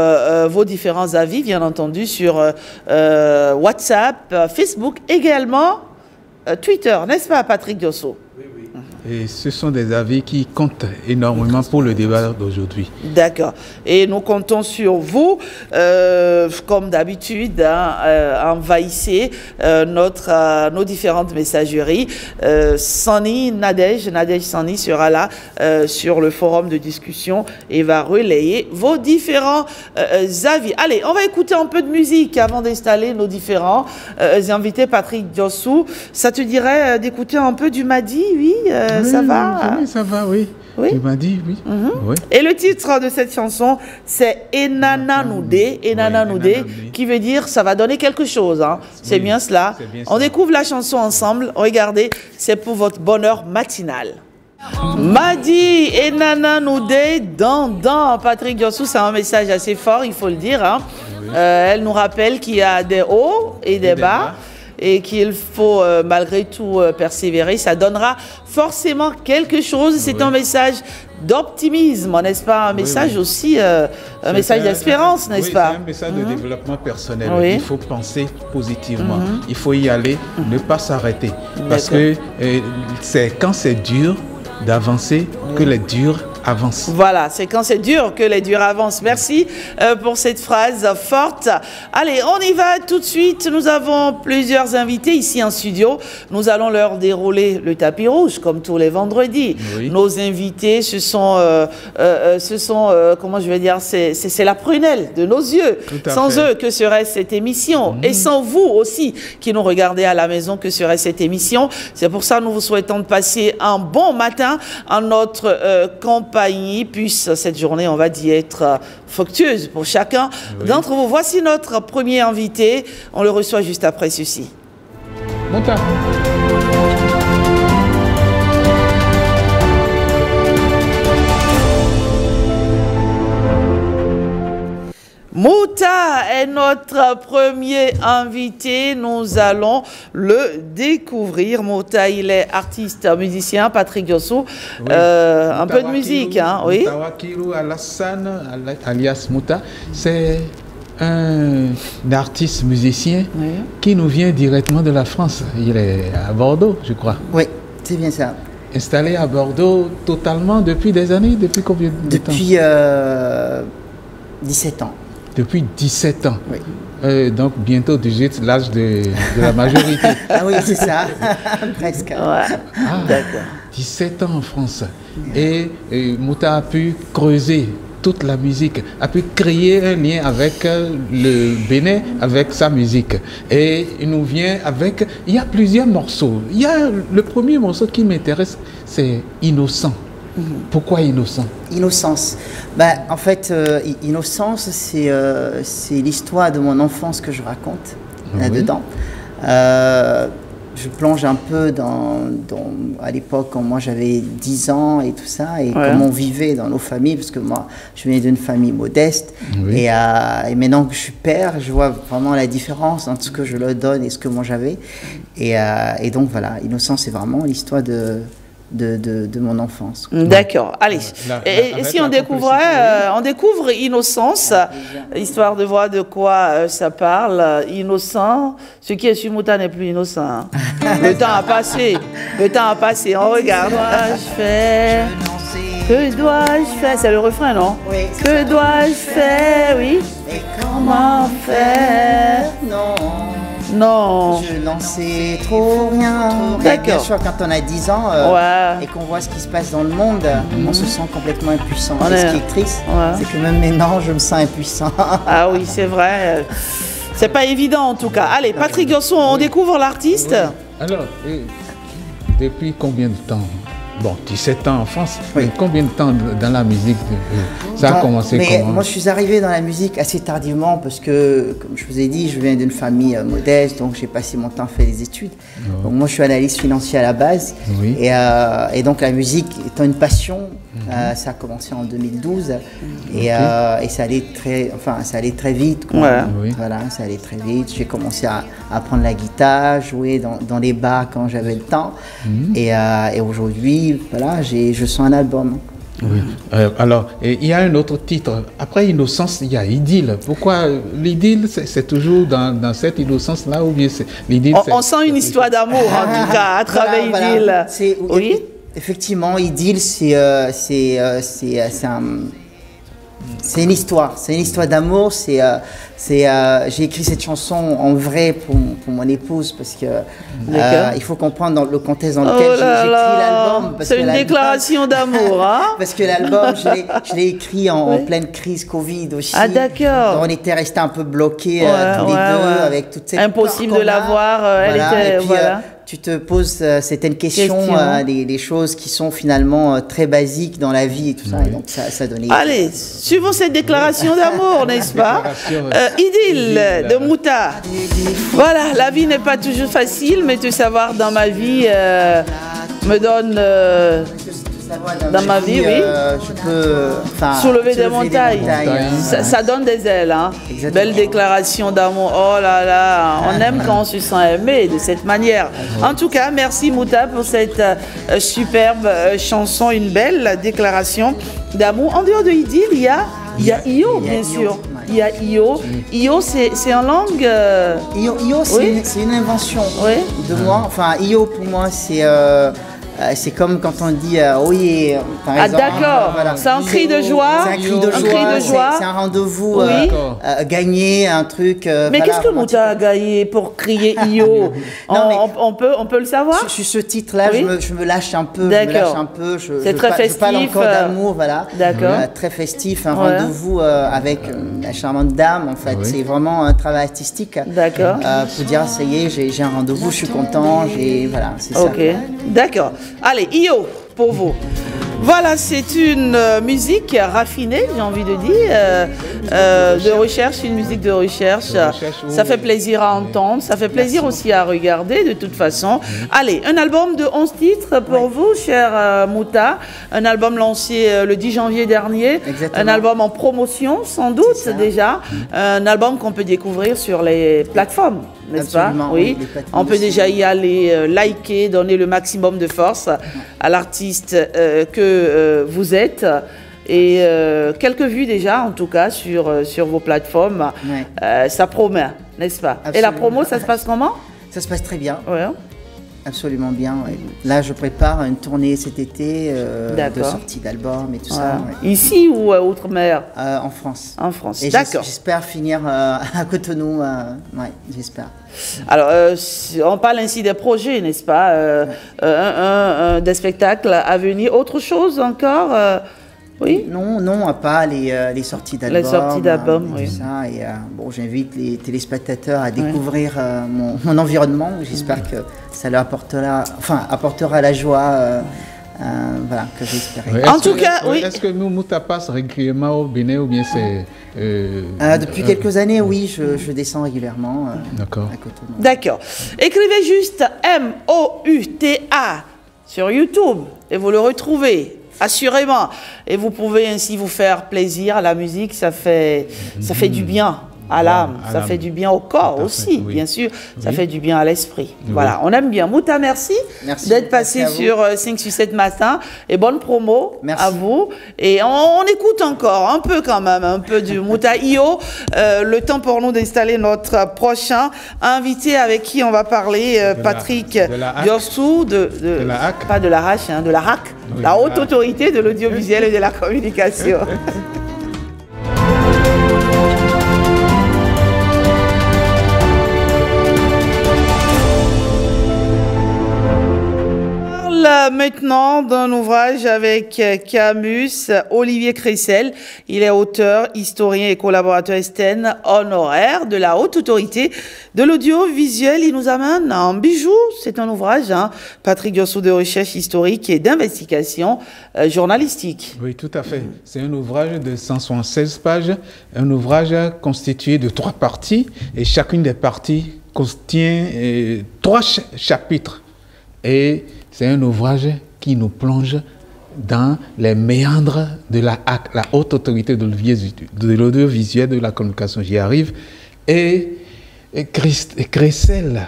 vos différents avis, bien entendu, sur WhatsApp, Facebook, également Twitter, n'est-ce pas, Patrick Diossou? Oui, oui. Et ce sont des avis qui comptent énormément pour le débat d'aujourd'hui. D'accord. Et nous comptons sur vous, comme d'habitude, envahissez nos différentes messageries. Nadège Sani sera là sur le forum de discussion et va relayer vos différents avis. Allez, on va écouter un peu de musique avant d'installer nos différents invités. Patrick Diossou, ça te dirait d'écouter un peu du Madi, oui, oui, ça va? Oui, ça va, oui. Oui. Tu m'as dit, oui. Oui. Et le titre de cette chanson, c'est Enana Noudé, qui veut dire ça va donner quelque chose. Hein. C'est bien cela. Bien on découvre la chanson ensemble. Regardez, c'est pour votre bonheur matinal. Madi Enana Noudé dans Patrick Diossou, c'est un message assez fort, il faut le dire. Hein. Oui. Elle nous rappelle qu'il y a des hauts et des bas. Et qu'il faut malgré tout persévérer. Ça donnera forcément quelque chose. C'est un message d'optimisme, n'est-ce pas? Un message aussi, un message d'espérance, n'est-ce pas? C'est un message de développement personnel. Il faut penser positivement. Il faut y aller, ne pas s'arrêter. Parce que c'est quand c'est dur d'avancer que les durs avancent. Voilà, c'est quand c'est dur que les durs avancent. Merci pour cette phrase forte. Allez, on y va tout de suite. Nous avons plusieurs invités ici en studio. Nous allons leur dérouler le tapis rouge comme tous les vendredis. Oui. Nos invités, ce sont comment je vais dire, c'est la prunelle de nos yeux. Sans eux, que serait cette émission? Et sans vous aussi qui nous regardez à la maison, que serait cette émission? C'est pour ça que nous vous souhaitons de passer un bon matin en notre compagnie, puisse cette journée, on va dire, être fructueuse pour chacun d'entre vous. Voici notre premier invité. On le reçoit juste après ceci. Mouta. Mouta est notre premier invité. Nous allons le découvrir. Mouta, il est artiste, musicien. Patrick Diossou, un peu de musique. Hein, oui. Mutawakiru Alassane, alias Mouta, c'est un artiste musicien qui nous vient directement de la France. Il est à Bordeaux, je crois. Oui, c'est bien ça. Installé à Bordeaux totalement depuis des années? Depuis combien de temps? Depuis 17 ans. Depuis 17 ans. Oui. Donc bientôt 18, l'âge de la majorité. Ah oui, c'est ça. Presque. Ouais. D'accord. 17 ans en France. Et Mouta a pu creuser toute la musique, a pu créer un lien avec le Bénin, avec sa musique. Et il nous vient avec... Il y a plusieurs morceaux. Il y a le premier morceau qui m'intéresse, c'est Innocent. Pourquoi Innocent? Innocence. En fait, Innocence, c'est l'histoire de mon enfance que je raconte dedans. je plonge un peu à l'époque quand moi j'avais 10 ans et tout ça, et comment on vivait dans nos familles, parce que moi je venais d'une famille modeste, et maintenant que je suis père, je vois vraiment la différence entre ce que je leur donne et ce que moi j'avais, et donc voilà, Innocence c'est vraiment l'histoire de mon enfance. D'accord, allez. Et si on découvrait, on découvre Innocence, histoire de voir de quoi ça parle. Innocent, ce qui est sur Mouta n'est plus innocent. Hein. Le temps a passé, le temps a passé. On regarde. Que dois-je faire? C'est le refrain, non? Oui. Que dois-je faire? Oui. Et comment faire? Non, je n'en sais trop rien. D'accord. Bien sûr, quand on a 10 ans et qu'on voit ce qui se passe dans le monde, on se sent complètement impuissant. Et ce qui est triste, c'est que même maintenant, je me sens impuissant. Ah oui, c'est vrai. C'est pas évident en tout cas. Allez, Patrick Gosson, on découvre l'artiste. Alors, depuis combien de temps? Bon, 17 ans en France, combien de temps dans la musique? Ça a commencé comment? Moi, je suis arrivé dans la musique assez tardivement parce que, comme je vous ai dit, je viens d'une famille modeste, donc j'ai passé mon temps à faire des études. Donc moi, je suis analyste financier à la base. Et donc la musique étant une passion, ça a commencé en 2012 et ça allait très vite. Voilà, ça allait très vite. J'ai commencé à apprendre la guitare, jouer dans les bars quand j'avais le temps. Et aujourd'hui, voilà, je sens un album. Oui. Alors, il y a un autre titre. Après Innocence, il y a Idylle. Pourquoi l'idylle, c'est toujours dans cette innocence-là, ou bien l'idylle? On sent une histoire d'amour, en tout cas, à travers Idylle. Oui. Effectivement, Idylle, c'est une histoire. C'est une histoire d'amour. J'ai écrit cette chanson en vrai pour mon épouse parce que il faut comprendre dans le contexte dans lequel j'ai écrit l'album. C'est une déclaration d'amour, hein? Parce que l'album, je l'ai écrit en pleine crise Covid aussi. Ah d'accord. On était restés un peu bloqués tous les deux avec toute cette impossible de la voir. Elle était, tu te poses certaines questions, des choses qui sont finalement très basiques dans la vie et tout ça. Et donc ça donnait. Allez, suivons cette déclaration d'amour, n'est-ce pas? Idylle de Mouta. Voilà, la vie n'est pas toujours facile, mais te savoir dans ma vie me donne. Dans ma vie, je peux soulever des montagnes. Ça donne des ailes. Hein. Belle déclaration d'amour. Oh là là, on aime quand on se sent aimé de cette manière. En tout cas, merci Mouta pour cette superbe chanson, une belle déclaration d'amour. En dehors de Idylle, il y a Io, bien sûr. Il y a Io. Io, c'est en langue. Io, c'est une invention de moi. Enfin, Io, pour moi, c'est comme quand on dit oui, par exemple. Ah d'accord, voilà. C'est un cri de joie. C'est un cri de joie. C'est un rendez-vous gagné, un truc. Mais qu'est-ce que Mouta a gagné pour crier Io? on peut le savoir? Sur ce titre-là, je me lâche un peu. C'est très festif. Je parle encore d'amour, voilà. D'accord. Très festif, un rendez-vous avec la charmante dame. En fait, c'est vraiment un travail artistique. D'accord. Pour dire ça y est, j'ai un rendez-vous, je suis content, voilà, c'est ça. Ok, d'accord. Allez, Io, pour vous. Voilà, c'est une musique raffinée, j'ai envie de dire, de recherche, une musique de recherche. Ça fait plaisir à entendre, ça fait plaisir aussi à regarder de toute façon. Allez, un album de 11 titres pour vous, cher Mouta. Un album lancé le 10 janvier dernier. Exactement. Un album en promotion, sans doute déjà. Un album qu'on peut découvrir sur les plateformes. N'est-ce pas? Oui. On peut déjà y aller, liker, donner le maximum de force à l'artiste que vous êtes. Et quelques vues déjà, en tout cas, sur vos plateformes. Ça promet, n'est-ce pas? Absolument. Et la promo, ça se passe comment? Ça se passe très bien. Absolument bien. Là, je prépare une tournée cet été de sortie d'albums et tout ça. Ici ou outre-mer? En France. En France, d'accord. J'espère finir à Cotonou. J'espère. Alors, on parle ainsi des projets, n'est-ce pas? Des spectacles à venir. Autre chose encore? Oui. Non, à part les sorties d'albums. Les sorties d'albums, oui. Ça, et, j'invite les téléspectateurs à découvrir mon environnement. J'espère que ça leur apportera la joie voilà, que j'espérais. Oui, en tout cas, oui. Est-ce que Mouta passe régulièrement au Bénin ou bien c'est... depuis quelques années, oui, je descends régulièrement. D'accord. D'accord. Écrivez juste M-O-U-T-A sur YouTube et vous le retrouvez. Assurément. Et vous pouvez ainsi vous faire plaisir. La musique, ça fait du bien à l'âme, ça fait du bien au corps aussi, bien sûr, ça fait du bien à l'esprit. Voilà, on aime bien. Mouta, merci d'être passé sur 5 sur 7 matin et bonne promo à vous. Et on écoute encore un peu quand même, un peu du Mouta Io. Le temps pour nous d'installer notre prochain invité avec qui on va parler, Patrick Diossou, pas de la HAC, de la HAC, la Haute Autorité de l'Audiovisuel et de la Communication. Maintenant d'un ouvrage avec Camus, Olivier Cressel. Il est auteur, historien et collaborateur externe honoraire de la Haute Autorité de l'Audiovisuel. Il nous amène un bijou. C'est un ouvrage, Patrick Diossou, de recherche historique et d'investigation journalistique. Oui, tout à fait. C'est un ouvrage de 176 pages, un ouvrage constitué de 3 parties et chacune des parties contient 3 chapitres. Et c'est un ouvrage qui nous plonge dans les méandres de la HAC, la Haute Autorité de l'Audiovisuel de la Communication. J'y arrive. Et Cressel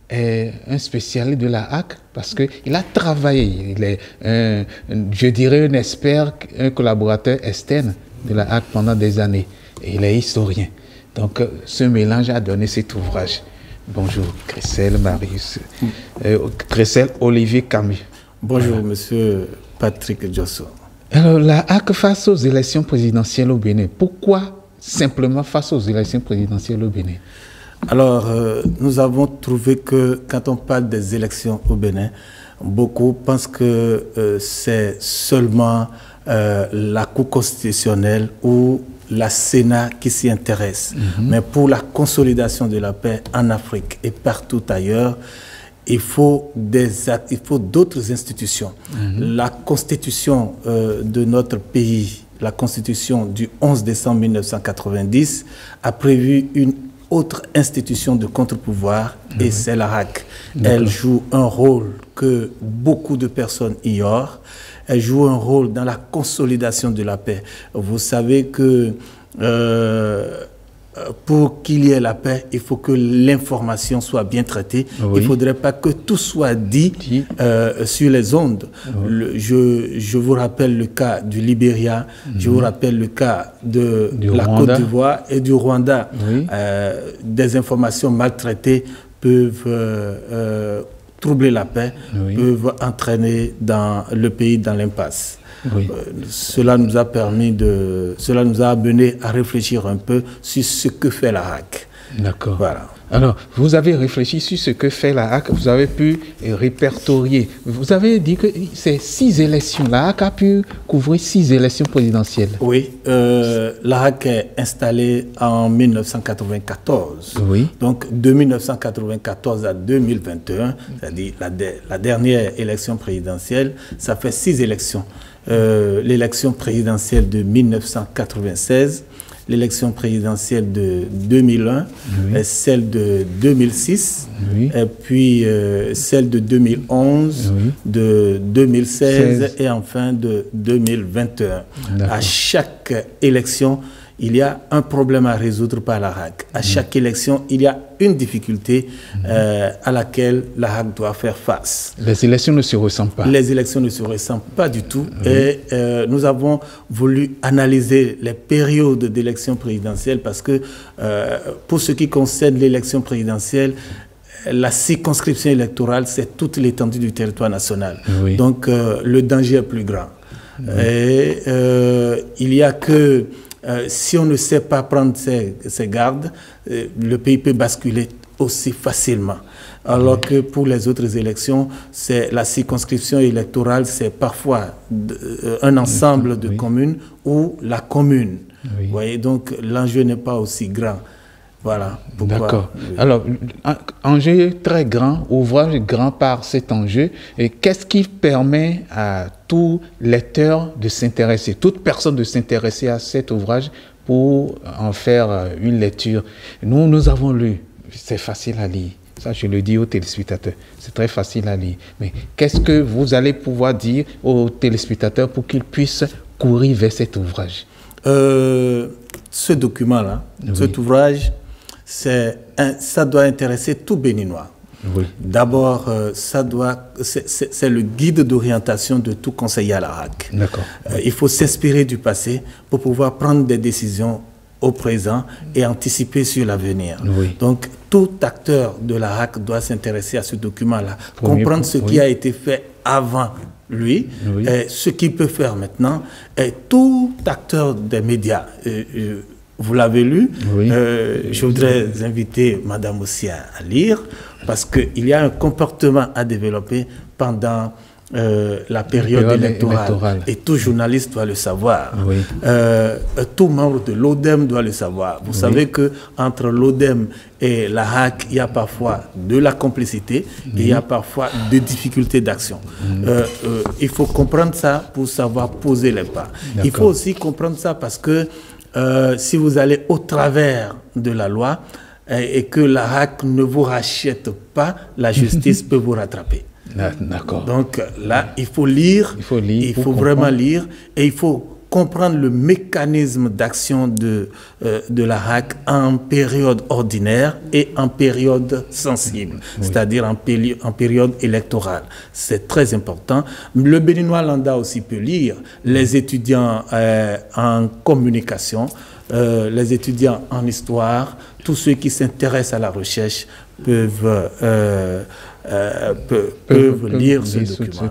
est un spécialiste de la HAC parce qu'il a travaillé. Il est, je dirais, un expert, un collaborateur externe de la HAC pendant des années. Et il est historien. Donc, ce mélange a donné cet ouvrage. Bonjour, Cressel, Marius. Cressel, Olivier Camus. Bonjour, monsieur Patrick Diossou. Alors, la HAC face aux élections présidentielles au Bénin. Pourquoi simplement face aux élections présidentielles au Bénin? Alors, nous avons trouvé que quand on parle des élections au Bénin, beaucoup pensent que c'est seulement la Cour constitutionnelle ou la Sénat qui s'y intéresse. Mais pour la consolidation de la paix en Afrique et partout ailleurs, il faut d'autres institutions. La constitution de notre pays, la constitution du 11 décembre 1990, a prévu une autre institution de contre-pouvoir et c'est la HAC. Elle joue un rôle que beaucoup de personnes ignorent. Elle joue un rôle dans la consolidation de la paix. Vous savez que pour qu'il y ait la paix, il faut que l'information soit bien traitée. Il ne faudrait pas que tout soit dit sur les ondes. Je vous rappelle le cas du Libéria, je vous rappelle le cas de la Côte d'Ivoire et du Rwanda. Des informations maltraitées peuvent troubler la paix, peuvent entraîner le pays dans l'impasse. Cela nous a amené à réfléchir un peu sur ce que fait la HAC. D'accord. Voilà. Alors, vous avez réfléchi sur ce que fait la HAC, vous avez pu répertorier. Vous avez dit que c'est 6 élections. La HAC a pu couvrir 6 élections présidentielles. Oui, la HAC est installée en 1994. Oui. Donc, de 1994 à 2021, c'est-à-dire la dernière élection présidentielle, ça fait 6 élections. L'élection présidentielle de 1996, l'élection présidentielle de 2001, celle de 2006, et puis celle de 2011, de 2016 et enfin de 2021. À chaque élection, il y a un problème à résoudre par la HAC. À chaque élection, il y a une difficulté à laquelle la HAC doit faire face. Les élections ne se ressemblent pas. Les élections ne se ressemblent pas du tout. Et nous avons voulu analyser les périodes d'élections présidentielles parce que pour ce qui concerne l'élection présidentielle, la circonscription électorale, c'est toute l'étendue du territoire national. Donc le danger est plus grand. Et il y a que... si on ne sait pas prendre ses gardes, le pays peut basculer aussi facilement. Alors que pour les autres élections, c'est la circonscription électorale, c'est parfois un ensemble de communes ou la commune. Vous voyez, donc l'enjeu n'est pas aussi grand. Voilà. D'accord. Alors, enjeu très grand, ouvrage grand par cet enjeu. Et qu'est-ce qui permet à tout lecteur de s'intéresser, toute personne de s'intéresser à cet ouvrage pour en faire une lecture? Nous avons lu, c'est facile à lire. Ça, je le dis aux téléspectateurs, c'est très facile à lire. Mais qu'est-ce que vous allez pouvoir dire aux téléspectateurs pour qu'ils puissent courir vers cet ouvrage? Ce document-là, cet ouvrage, ça doit intéresser tout Béninois. Oui. D'abord, c'est le guide d'orientation de tout conseiller à la RAC. D'accord. Il faut s'inspirer du passé pour pouvoir prendre des décisions au présent et anticiper sur l'avenir. Oui. Donc, tout acteur de la RAC doit s'intéresser à ce document-là, comprendre ce qui a été fait avant lui, et ce qu'il peut faire maintenant. Et tout acteur des médias, vous l'avez lu, je voudrais inviter Madame aussi à lire, parce qu'il y a un comportement à développer pendant la période électorale. Et tout journaliste doit le savoir. Oui. Tout membre de l'ODEM doit le savoir. Vous savez qu'entre l'ODEM et la RAC, il y a parfois de la complicité et il y a parfois des difficultés d'action. Il faut comprendre ça pour savoir poser les pas. Il faut aussi comprendre ça parce que si vous allez au travers de la loi et que la RAC ne vous rachète pas, la justice peut vous rattraper. D'accord. Donc là, il faut lire, il faut vraiment lire, et il faut comprendre le mécanisme d'action de la RAC en période ordinaire et en période sensible, c'est-à-dire en période électorale. C'est très important. Le Béninois lambda aussi peut lire, les étudiants en communication, les étudiants en histoire, tous ceux qui s'intéressent à la recherche peuvent lire ce document.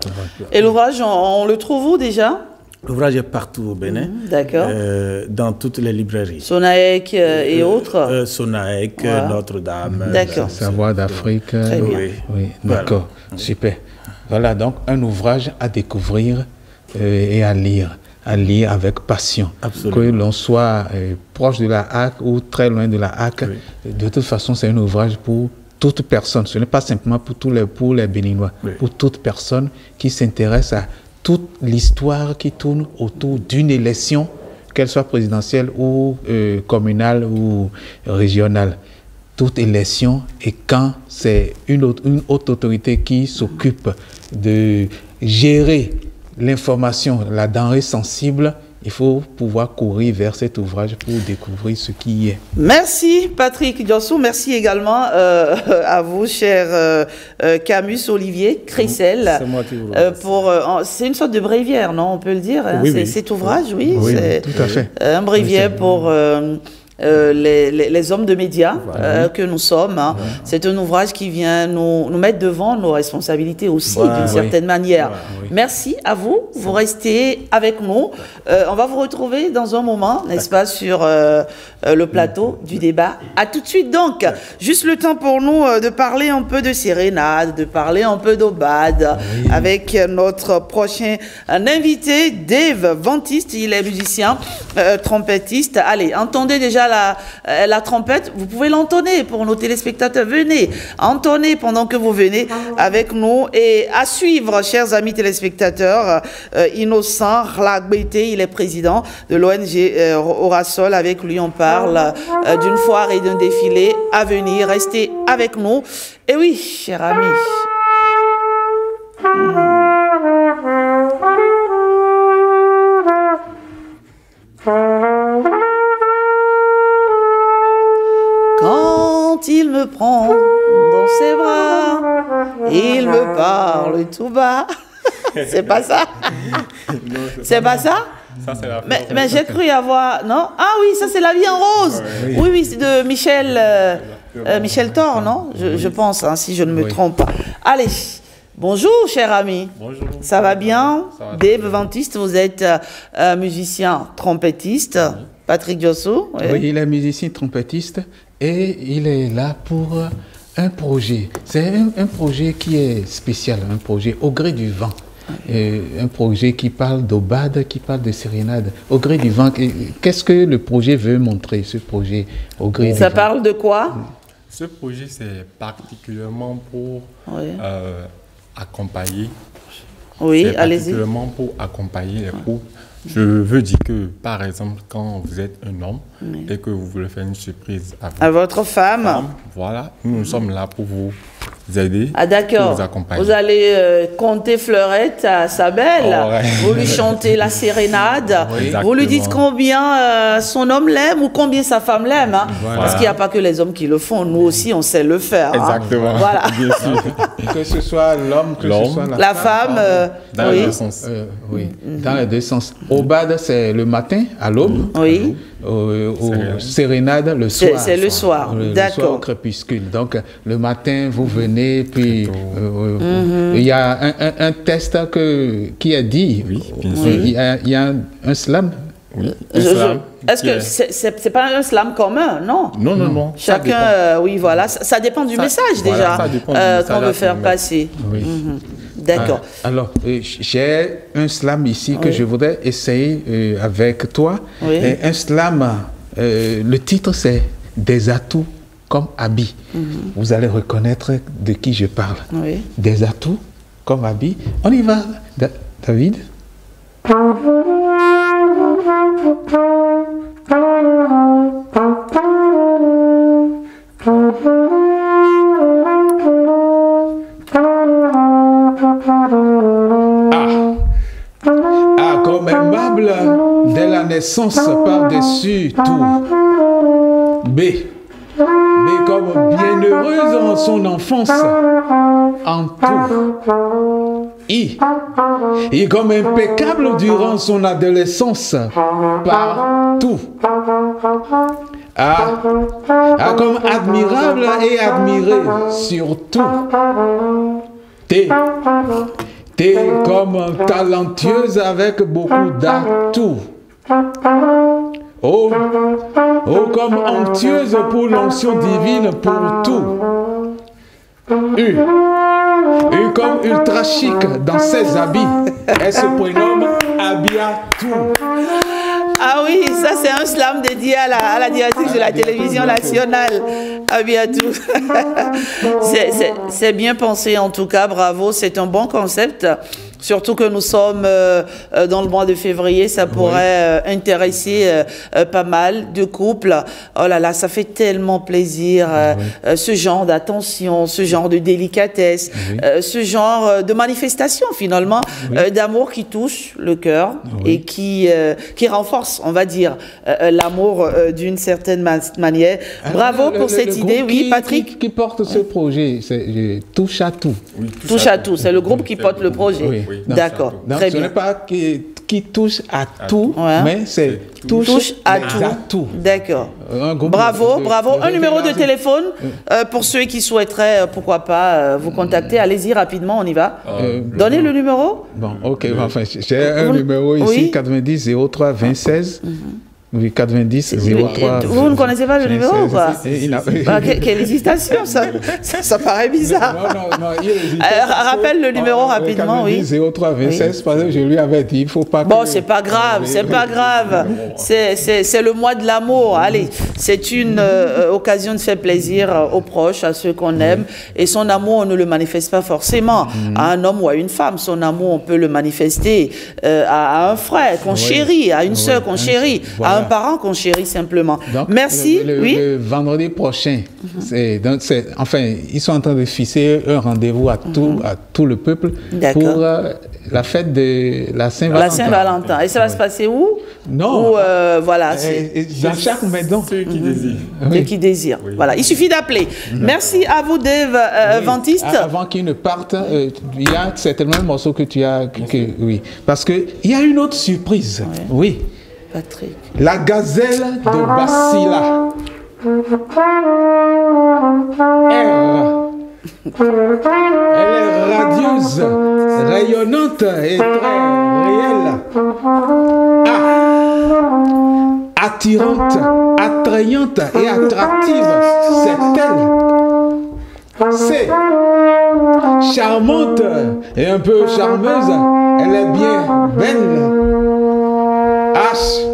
Et l'ouvrage, on le trouve où déjà? L'ouvrage est partout au Bénin, dans toutes les librairies. Sonaec et autres Sonaec, Notre-Dame. D'accord. Savoir d'Afrique. Très bien. Oui, d'accord. Super. Voilà donc un ouvrage à découvrir et à lire avec passion. Absolument. Que l'on soit proche de la HAC ou très loin de la HAC, de toute façon, c'est un ouvrage pour toute personne. Ce n'est pas simplement pour les Béninois, pour toute personne qui s'intéresse à toute l'histoire qui tourne autour d'une élection, qu'elle soit présidentielle ou communale ou régionale. Toute élection, et quand c'est une haute autorité qui s'occupe de gérer l'information, la denrée sensible, il faut pouvoir courir vers cet ouvrage pour découvrir ce qui y est. Merci Patrick Diossou, merci également à vous, cher Camus Olivier Cressel. C'est moi qui vous c'est une sorte de bréviaire, non? On peut le dire, hein, cet ouvrage, oui. Oui, tout à fait. Un bréviaire pour les hommes de médias que nous sommes. Hein. C'est un ouvrage qui vient nous mettre devant nos responsabilités aussi, d'une certaine manière. Merci à vous. Vous restez avec nous. On va vous retrouver dans un moment, n'est-ce pas, sur le plateau du débat. À tout de suite donc. Juste le temps pour nous de parler un peu de sérénade, de parler un peu d'Obad avec notre prochain invité, Dave Vantiste. Il est musicien, trompettiste. Allez, entendez déjà la trompette, vous pouvez l'entonner pour nos téléspectateurs. Venez, entonnez pendant que vous venez avec nous. Et à suivre, chers amis téléspectateurs, Innocent Rlagbete, il est président de l'ONG Orasol. Avec lui, on parle d'une foire et d'un défilé à venir. Restez avec nous. Et oui, chers amis. Quand il me prend dans ses bras, il me parle tout bas. C'est pas ça? C'est pas ça? Ça, c'est la mais j'ai cru avoir... Non? Ah oui, ça c'est La vie en rose. Oui, c'est de Michel Thor, non? Je pense, hein, si je ne me trompe pas. Allez, bonjour, cher ami. Bonjour. Ça va bien? Ça va Dave Vantiste, vous êtes musicien, trompettiste. Patrick Diossou. Oui, il est musicien, trompettiste et il est là pour un projet. C'est un projet qui est spécial, un projet au gré du vent. un projet qui parle d'Aubade, qui parle de sérénade. Au gré du vent, qu'est-ce que le projet veut montrer, ce projet au gré du vent? Ça parle de quoi? Ce projet, c'est particulièrement pour accompagner. Oui, allez-y. Particulièrement pour accompagner les couples. Je veux dire que, par exemple, quand vous êtes un homme et que vous voulez faire une surprise à votre femme, voilà, nous sommes là pour vous aider, d'accord. vous accompagner. Vous allez compter fleurette à sa belle, vous lui chantez la sérénade, vous lui dites combien son homme l'aime ou combien sa femme l'aime, hein, parce qu'il n'y a pas que les hommes qui le font, nous aussi on sait le faire. Exactement. Hein. Voilà. Bien sûr. Que ce soit l'homme, que ce soit la femme. Dans les deux sens. Dans les deux sens. Aubade, c'est le matin, à l'aube. Oui. Sérénade, le soir. C'est le soir, d'accord. Le soir au crépuscule. Donc, le matin, vous venez, puis il y a un test qui est dit. Oui, bien sûr. Il y a un slam. Oui. Est-ce que c'est pas un slam commun, non? Non, non, non. Chacun, oui, voilà. Ça dépend du message déjà qu'on veut faire passer. Oui. D'accord. Alors, j'ai un slam ici que je voudrais essayer avec toi. Oui. Un slam, le titre c'est « Des atouts comme habits ». Vous allez reconnaître de qui je parle. Oui. Des atouts comme habits. On y va, David. Comme aimable dès la naissance par-dessus tout. B comme bienheureuse en son enfance en tout. I comme impeccable durant son adolescence partout. A comme admirable et admiré surtout. T comme talentueuse avec beaucoup d'atouts. O comme onctueuse pour l'onction divine pour tout. U comme ultra chic dans ses habits. Elle se prénomme Abiatou. Ah oui, ça c'est un slam dédié à la directrice de la télévision nationale. Abiatou. C'est bien pensé en tout cas, bravo, c'est un bon concept. Surtout que nous sommes dans le mois de février, ça pourrait intéresser pas mal de couples. Oh là là, ça fait tellement plaisir, ce genre d'attention, ce genre de délicatesse, ce genre de manifestation finalement, d'amour qui touche le cœur et qui renforce, on va dire, l'amour d'une certaine manière. Bravo pour cette idée, oui Patrick. Qui porte ce projet, c'est Touche à tout. Touche à tout, c'est le groupe qui porte le projet. Oui. D'accord, très bien. Ce n'est pas qui touche à tout, mais c'est touche à tout. D'accord. Bravo. Un numéro de téléphone pour ceux qui souhaiteraient, pourquoi pas, vous contacter. Allez-y rapidement, on y va. Donnez le numéro. Bon, ok. Enfin, j'ai un numéro ici, 90 03 26. Oui, 90 03. Vous ne connaissez pas le numéro ou quoi? Quelle hésitation, ça paraît bizarre. Non, rappelle le numéro rapidement, 90 03 26, parce que je lui avais dit, il ne faut pas. Bon, c'est pas grave, c'est pas grave. C'est le mois de l'amour. Allez, c'est une occasion de faire plaisir aux proches, à ceux qu'on aime. Et son amour, on ne le manifeste pas forcément à un homme ou à une femme. Son amour, on peut le manifester à un frère qu'on chérit, à une sœur qu'on chérit, à un parent qu'on chérit simplement. Donc, merci. Le vendredi prochain, enfin, ils sont en train de fixer un rendez-vous à tout le peuple pour la fête de la Saint-Valentin. La Saint-Valentin. Et ça va se passer où? Non. Voilà. Dans chaque maison. Ceux qui désirent. Ceux qui désirent. Voilà. Il suffit d'appeler. Merci à vous, Dave Ventiste. Avant qu'ils ne partent, il y a certainement un morceau que tu as. Oui. Parce qu'il y a une autre surprise. Oui. Patrick. La gazelle de Basila. Elle est radieuse, rayonnante et très réelle. Attirante, attrayante et attractive, c'est elle. C'est charmante et un peu charmeuse. belle. H.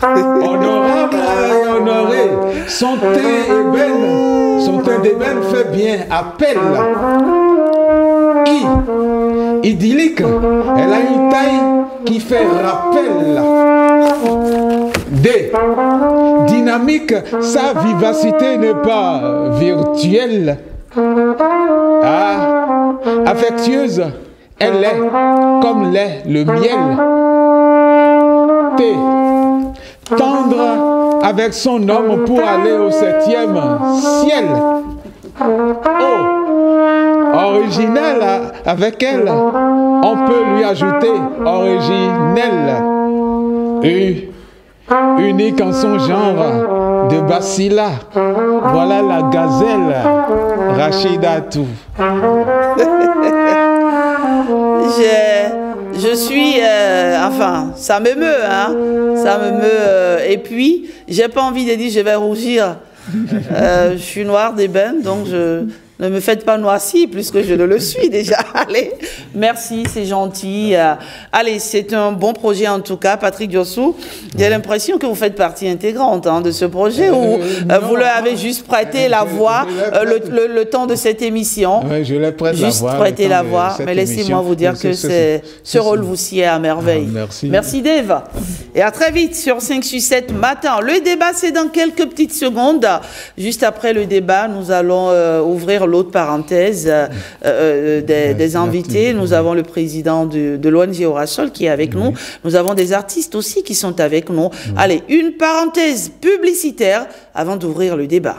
Honorable et honoré. Son teint ébène. Son teint d'ébène fait bien appel. I. Idyllique. Elle a une taille qui fait rappel. D. Dynamique. Sa vivacité n'est pas virtuelle. A. Affectueuse. Elle est comme l'est le miel. T. Tendre avec son homme pour aller au 7e ciel. O. Original avec elle, on peut lui ajouter originelle. U. Unique en son genre, de Basila. Voilà la gazelle, Rachida Tou. Je suis, enfin, ça me meut, hein, ça me meut. Et puis, j'ai pas envie de dire je vais rougir. Je suis noire d'ébène, donc ne me faites pas noircir plus que je ne le suis déjà. Allez, merci, c'est gentil. Allez, c'est un bon projet en tout cas, Patrick Diossou. J'ai l'impression que vous faites partie intégrante hein, de ce projet ou vous leur avez juste prêté la voix le temps de cette émission. Oui, je leur prête juste la voix. Prêter la voix, mais laissez-moi vous dire que ce rôle vous sied à merveille. Merci. Merci Dave. Et à très vite sur 5 sur 7 matin. Le débat, c'est dans quelques petites secondes. Juste après le débat, nous allons ouvrir l'autre parenthèse des invités. Nous avons le président de l'ONG Orasol qui est avec nous. Nous avons des artistes aussi qui sont avec nous. Allez, une parenthèse publicitaire avant d'ouvrir le débat.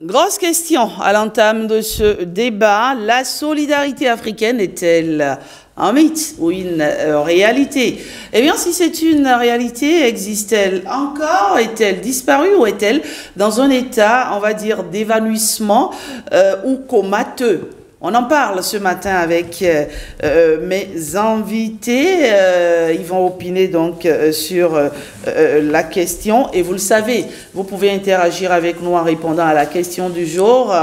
Grosse question à l'entame de ce débat. La solidarité africaine est-elle un mythe ou une réalité? Eh bien, si c'est une réalité, existe-t-elle encore? Est-elle disparue ou est-elle dans un état, on va dire, d'évanouissement ou comateux? On en parle ce matin avec mes invités. Ils vont opiner donc sur la question. Et vous le savez, vous pouvez interagir avec nous en répondant à la question du jour.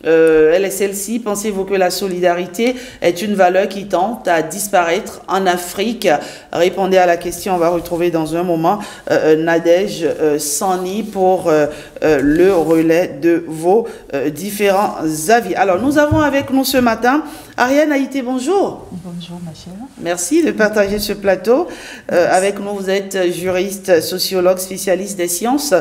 Elle est celle-ci. Pensez-vous que la solidarité est une valeur qui tente à disparaître en Afrique? Répondez à la question. On va retrouver dans un moment Nadège Sani pour le relais de vos différents avis. Alors, nous avons avec nous ce matin Ariane Haïté, bonjour. Bonjour, ma chère. Merci de partager ce plateau. Avec nous, vous êtes juriste, sociologue, spécialiste des sciences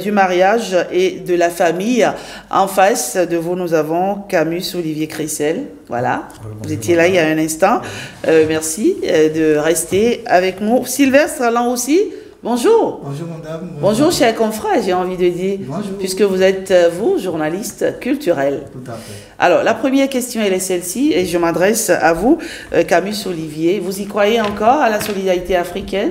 du mariage et de la famille. En face de vous, nous avons Camus Olivier Crissel. Voilà, vous étiez là il y a un instant. Merci de rester avec nous. Sylvestre, là aussi. Bonjour. Bonjour, madame. Bonjour, chers confrères, j'ai envie de dire. Bonjour. Puisque vous êtes, vous, journaliste culturel. Tout à fait. Alors, la première question, elle est celle-ci, et je m'adresse à vous, Camus Olivier. Vous y croyez encore à la solidarité africaine?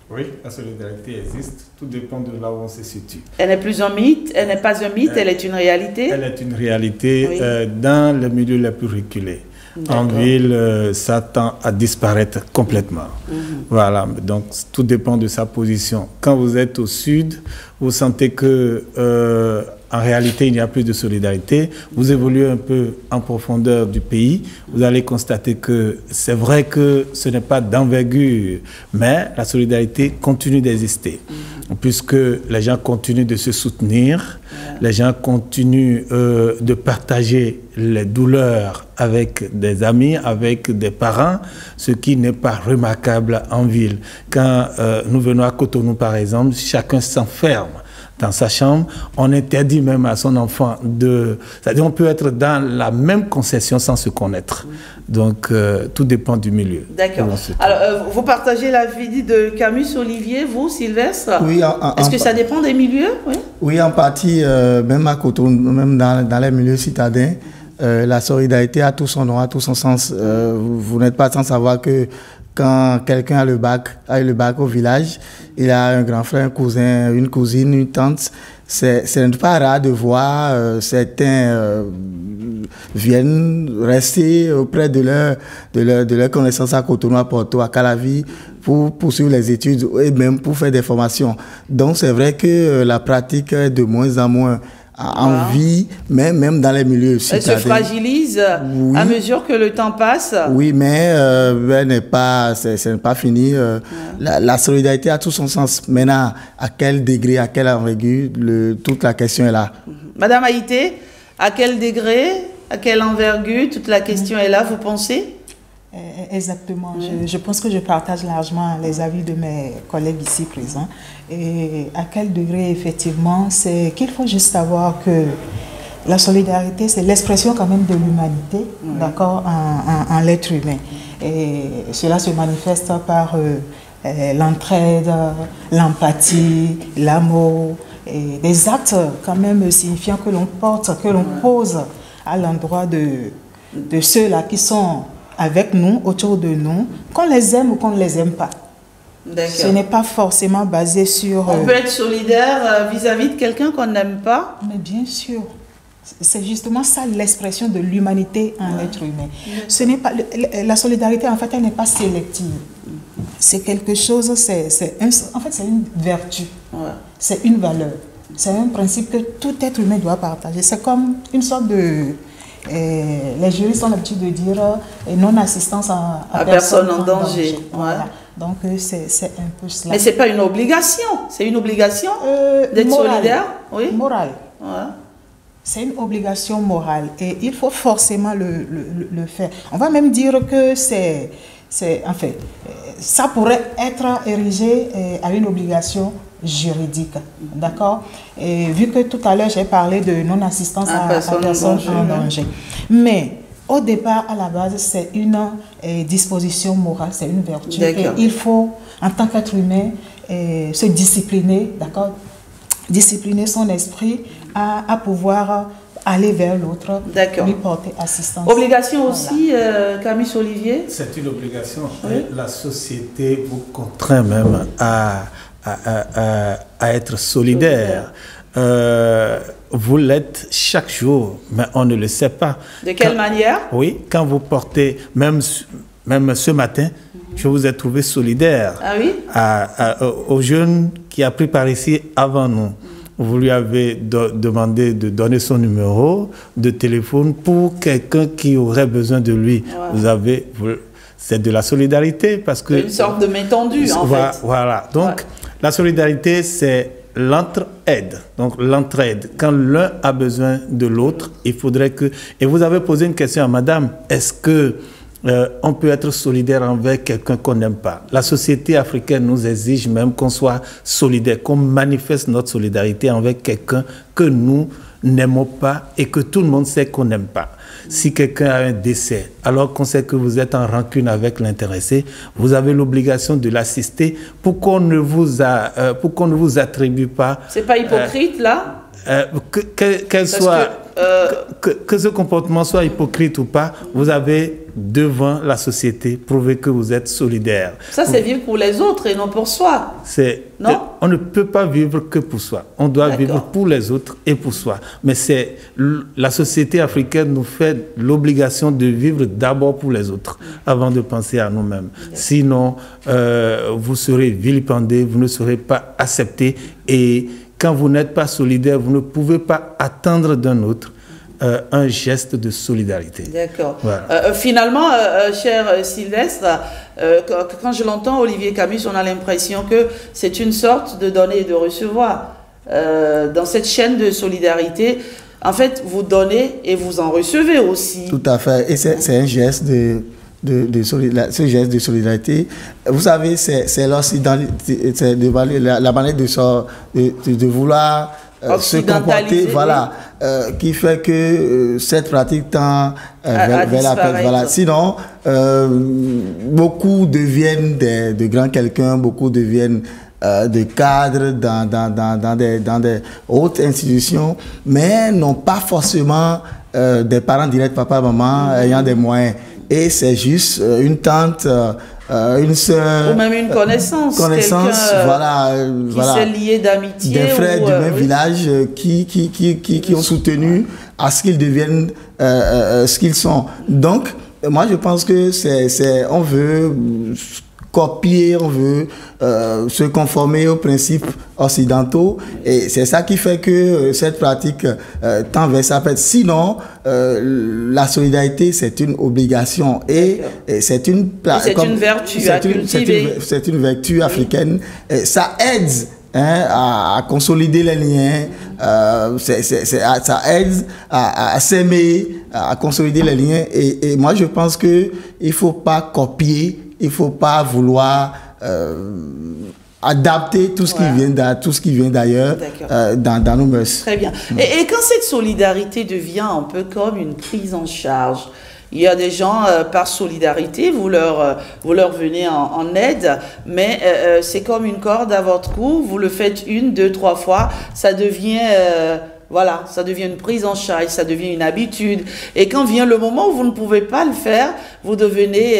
Oui, la solidarité existe. Tout dépend de là où on se situe. Elle n'est plus un mythe, elle n'est pas un mythe, elle est une réalité? Elle est une réalité Oui. dans les milieux les plus reculés. En ville, ça tend à disparaître complètement. Voilà, donc tout dépend de sa position. Quand vous êtes au sud, vous sentez que en réalité, il n'y a plus de solidarité. Vous évoluez un peu en profondeur du pays. Vous allez constater que c'est vrai que ce n'est pas d'envergure, mais la solidarité continue d'exister. Puisque les gens continuent de se soutenir, les gens continuent de partager les douleurs avec des amis, avec des parents, ce qui n'est pas remarquable en ville. Quand nous venons à Cotonou, par exemple, chacun s'enferme dans sa chambre, on interdit même à son enfant de... C'est-à-dire on peut être dans la même concession sans se connaître. Donc, tout dépend du milieu. D'accord. Alors, vous partagez l'avis de Camus Olivier, vous, Sylvestre? Oui. Est-ce que ça dépend des milieux? Oui, oui, en partie, même à Cotonou, même dans les milieux citadins, la solidarité a tout son nom, a tout son sens. Vous n'êtes pas sans savoir que quand quelqu'un a le bac au village, il a un grand frère, un cousin, une cousine, une tante. C'est pas rare de voir certains viennent rester auprès de leur connaissance à Cotonou, à Porto, à Calavi, pour poursuivre les études et même pour faire des formations. Donc c'est vrai que la pratique est de moins en moins en vie, même dans les milieux citadins. Elle se fragilise à mesure que le temps passe. Oui, mais ce n'est pas fini. La solidarité a tout son sens. Maintenant, à quel degré, à quelle envergure, toute la question est là. Madame Haïté, à quel degré, à quelle envergure, toute la question est là, vous pensez? Exactement. Je pense que je partage largement les avis de mes collègues ici présents. Et à quel degré, effectivement, c'est qu'il faut juste savoir que la solidarité, c'est l'expression quand même de l'humanité, d'accord, en l'être humain. Et cela se manifeste par l'entraide, l'empathie, l'amour, et des actes quand même signifiants que l'on porte, que l'on pose à l'endroit de ceux-là qui sont avec nous, autour de nous, qu'on les aime ou qu'on ne les aime pas. Ce n'est pas forcément basé sur... On peut être solidaire vis-à-vis de quelqu'un qu'on n'aime pas? Mais bien sûr. C'est justement ça l'expression de l'humanité en l'être humain. Ce n'est pas, la solidarité, en fait, elle n'est pas sélective. C'est quelque chose, en fait, c'est une vertu. C'est une valeur. C'est un principe que tout être humain doit partager. C'est comme une sorte de... les juristes ont l'habitude de dire non-assistance à personne en danger. Voilà. Donc c'est un peu cela. Mais ce n'est pas une obligation. C'est une obligation d'être solidaire? Oui. Morale. C'est une obligation morale et il faut forcément le faire. On va même dire que en fait, ça pourrait être érigé à une obligation juridique, d'accord? Et vu que tout à l'heure j'ai parlé de non-assistance à personne en danger. Mais au départ, à la base, c'est une disposition morale, c'est une vertu. Et il faut, en tant qu'être humain, se discipliner, d'accord? Discipliner son esprit à pouvoir aller vers l'autre, lui porter assistance. Obligation aussi, Camille Olivier? C'est une obligation. Oui. La société vous contraint même à être solidaire. Vous l'êtes chaque jour, mais on ne le sait pas. De quelle manière? Oui, quand vous portez, même ce matin, je vous ai trouvé solidaire. Ah oui? Au jeune qui a pris par ici avant nous. Vous lui avez demandé de donner son numéro de téléphone pour quelqu'un qui aurait besoin de lui. C'est de la solidarité parce que... Une sorte de main tendue, en fait. Voilà. Donc, la solidarité, c'est l'entraide. Donc, l'entraide. Quand l'un a besoin de l'autre, il faudrait que... Et vous avez posé une question à madame. Est-ce que on peut être solidaire envers quelqu'un qu'on n'aime pas? La société africaine nous exige même qu'on soit solidaire, qu'on manifeste notre solidarité envers quelqu'un que nous n'aimons pas et que tout le monde sait qu'on n'aime pas. Si quelqu'un a un décès, alors qu'on sait que vous êtes en rancune avec l'intéressé, vous avez l'obligation de l'assister pour qu'on ne vous attribue pas... C'est pas hypocrite, là? Que ce comportement soit hypocrite ou pas, vous avez devant la société prouvé que vous êtes solidaire. Ça, c'est vivre pour les autres et non pour soi. On ne peut pas vivre que pour soi. On doit vivre pour les autres et pour soi. Mais la société africaine nous fait l'obligation de vivre d'abord pour les autres avant de penser à nous-mêmes. Sinon, vous serez vilipendés, vous ne serez pas acceptés et quand vous n'êtes pas solidaire, vous ne pouvez pas attendre d'un autre un geste de solidarité. D'accord. Voilà. Finalement, cher Sylvestre, quand je l'entends, Olivier Camus, on a l'impression que c'est une sorte de donner et de recevoir. Dans cette chaîne de solidarité, en fait, vous donnez et vous en recevez aussi. Tout à fait. Et c'est un geste ce geste de solidarité, vous savez, c'est la manière de vouloir se comporter, voilà, qui fait que cette pratique tend vers la paix. Voilà. Sinon, beaucoup deviennent de grands quelqu'un, beaucoup deviennent de cadres dans des hautes institutions, mais n'ont pas forcément des parents directs, papa, maman, ayant des moyens. Et c'est juste une tante une sœur. Ou même une connaissance. Voilà. Qui s'est lié d'amitié. Des frères du même village qui ont soutenu à ce qu'ils deviennent ce qu'ils sont. Donc, moi, je pense que on veut copier, on veut se conformer aux principes occidentaux, et c'est ça qui fait que cette pratique tend vers ça. Sinon, la solidarité, c'est une obligation et c'est une vertu à cultiver. C'est une vertu africaine. Et ça aide à consolider les liens, ça aide à s'aimer, à consolider les liens. Et moi, je pense qu'il ne faut pas copier, il ne faut pas vouloir adapter tout ce qui vient d'ailleurs dans nos mœurs. Très bien. Et quand cette solidarité devient un peu comme une prise en charge, il y a des gens, par solidarité, vous leur venez en aide, mais c'est comme une corde à votre cou, vous le faites 1, 2, 3 fois, ça devient... voilà, ça devient une prise en charge, ça devient une habitude. Et quand vient le moment où vous ne pouvez pas le faire, vous devenez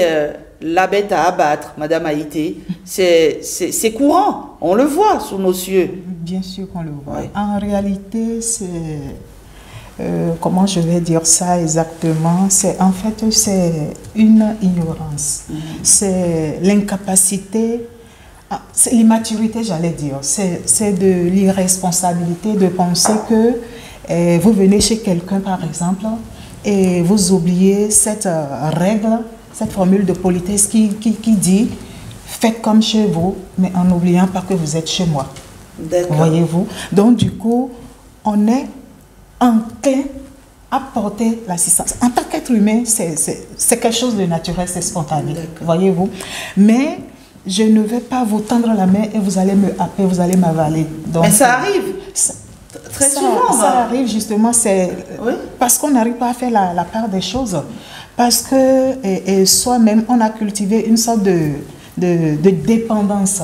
la bête à abattre, Madame Haïté. C'est courant, on le voit sous nos cieux. Bien sûr qu'on le voit. Oui. En réalité, c'est... comment je vais dire ça exactement? C'est une ignorance. C'est l'incapacité... C'est l'immaturité, j'allais dire. C'est de l'irresponsabilité de penser que vous venez chez quelqu'un, par exemple, et vous oubliez cette règle, cette formule de politesse qui dit « faites comme chez vous », mais en n'oubliant pas que vous êtes chez moi. Voyez-vous? Donc, du coup, on est enclin à porter l'assistance. En tant qu'être humain, c'est quelque chose de naturel, c'est spontané. Voyez-vous? Mais... je ne vais pas vous tendre la main et vous allez me happer, vous allez m'avaler. Mais ça arrive très souvent. Ça arrive justement, parce qu'on n'arrive pas à faire la part des choses. Parce que soi-même, on a cultivé une sorte de dépendance.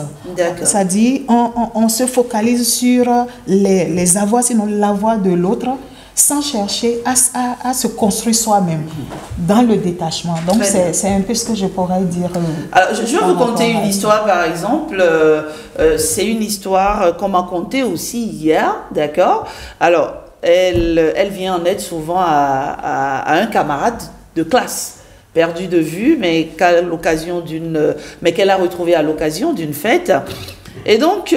C'est-à-dire, on se focalise sur les avoirs, sinon l'avoir de l'autre, sans chercher à se construire soi-même dans le détachement. Donc, c'est un peu ce que je pourrais dire. Alors, je vais vous conter une histoire, par exemple. C'est une histoire qu'on m'a contée aussi hier, d'accord? Alors, elle vient en aide souvent à un camarade de classe, perdu de vue, mais qu'elle a retrouvé à l'occasion d'une fête. Et donc,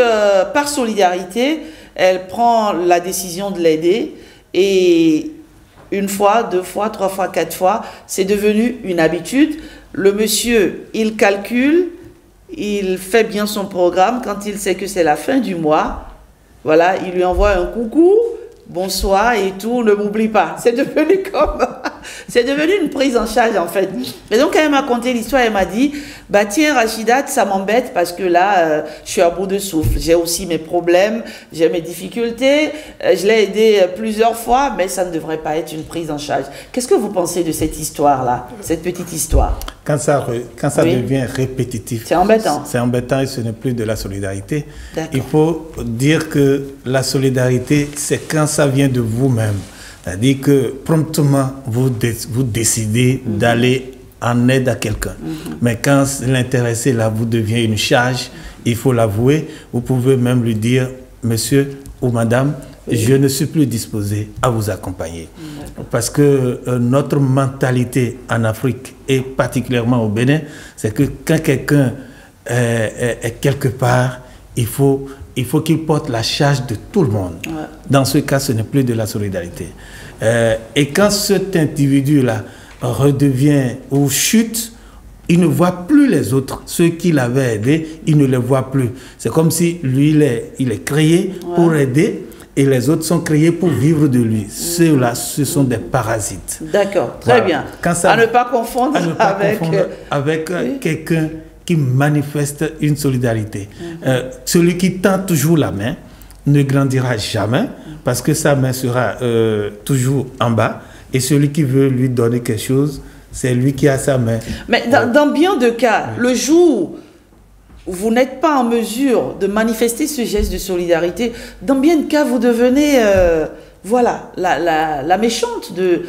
par solidarité, elle prend la décision de l'aider. Et 1 fois, 2 fois, 3 fois, 4 fois, c'est devenu une habitude. Le monsieur, il calcule, il fait bien son programme. Quand il sait que c'est la fin du mois, voilà, il lui envoie un coucou, bonsoir et tout, ne m'oublie pas. C'est devenu comme... c'est devenu une prise en charge, en fait. Et donc, quand elle m'a conté l'histoire, elle m'a dit, bah tiens, Rachidat, ça m'embête parce que là, je suis à bout de souffle. J'ai aussi mes problèmes, j'ai mes difficultés. Je l'ai aidé plusieurs fois, mais ça ne devrait pas être une prise en charge. Qu'est-ce que vous pensez de cette histoire-là, cette petite histoire? Quand ça devient répétitif, c'est embêtant. C'est embêtant et ce n'est plus de la solidarité. Il faut dire que la solidarité, c'est quand ça vient de vous-même. C'est-à-dire que promptement, vous décidez d'aller en aide à quelqu'un. Mais quand l'intéressé là vous devient une charge, il faut l'avouer. Vous pouvez même lui dire, monsieur ou madame, je ne suis plus disposé à vous accompagner. Parce que notre mentalité en Afrique et particulièrement au Bénin, c'est que quand quelqu'un est quelque part, il faut qu'il porte la charge de tout le monde. Dans ce cas, ce n'est plus de la solidarité. Et quand cet individu-là redevient ou chute, il ne voit plus les autres. Ceux qui l'avaient aidé, il ne les voit plus. C'est comme si lui, il est créé pour aider et les autres sont créés pour vivre de lui. Ceux-là, ce sont des parasites. D'accord, très bien. À ne pas confondre avec quelqu'un qui manifeste une solidarité. Celui qui tend toujours la main ne grandira jamais parce que sa main sera toujours en bas et celui qui veut lui donner quelque chose, c'est lui qui a sa main. Mais dans bien de cas, le jour où vous n'êtes pas en mesure de manifester ce geste de solidarité, dans bien de cas, vous devenez voilà, la méchante de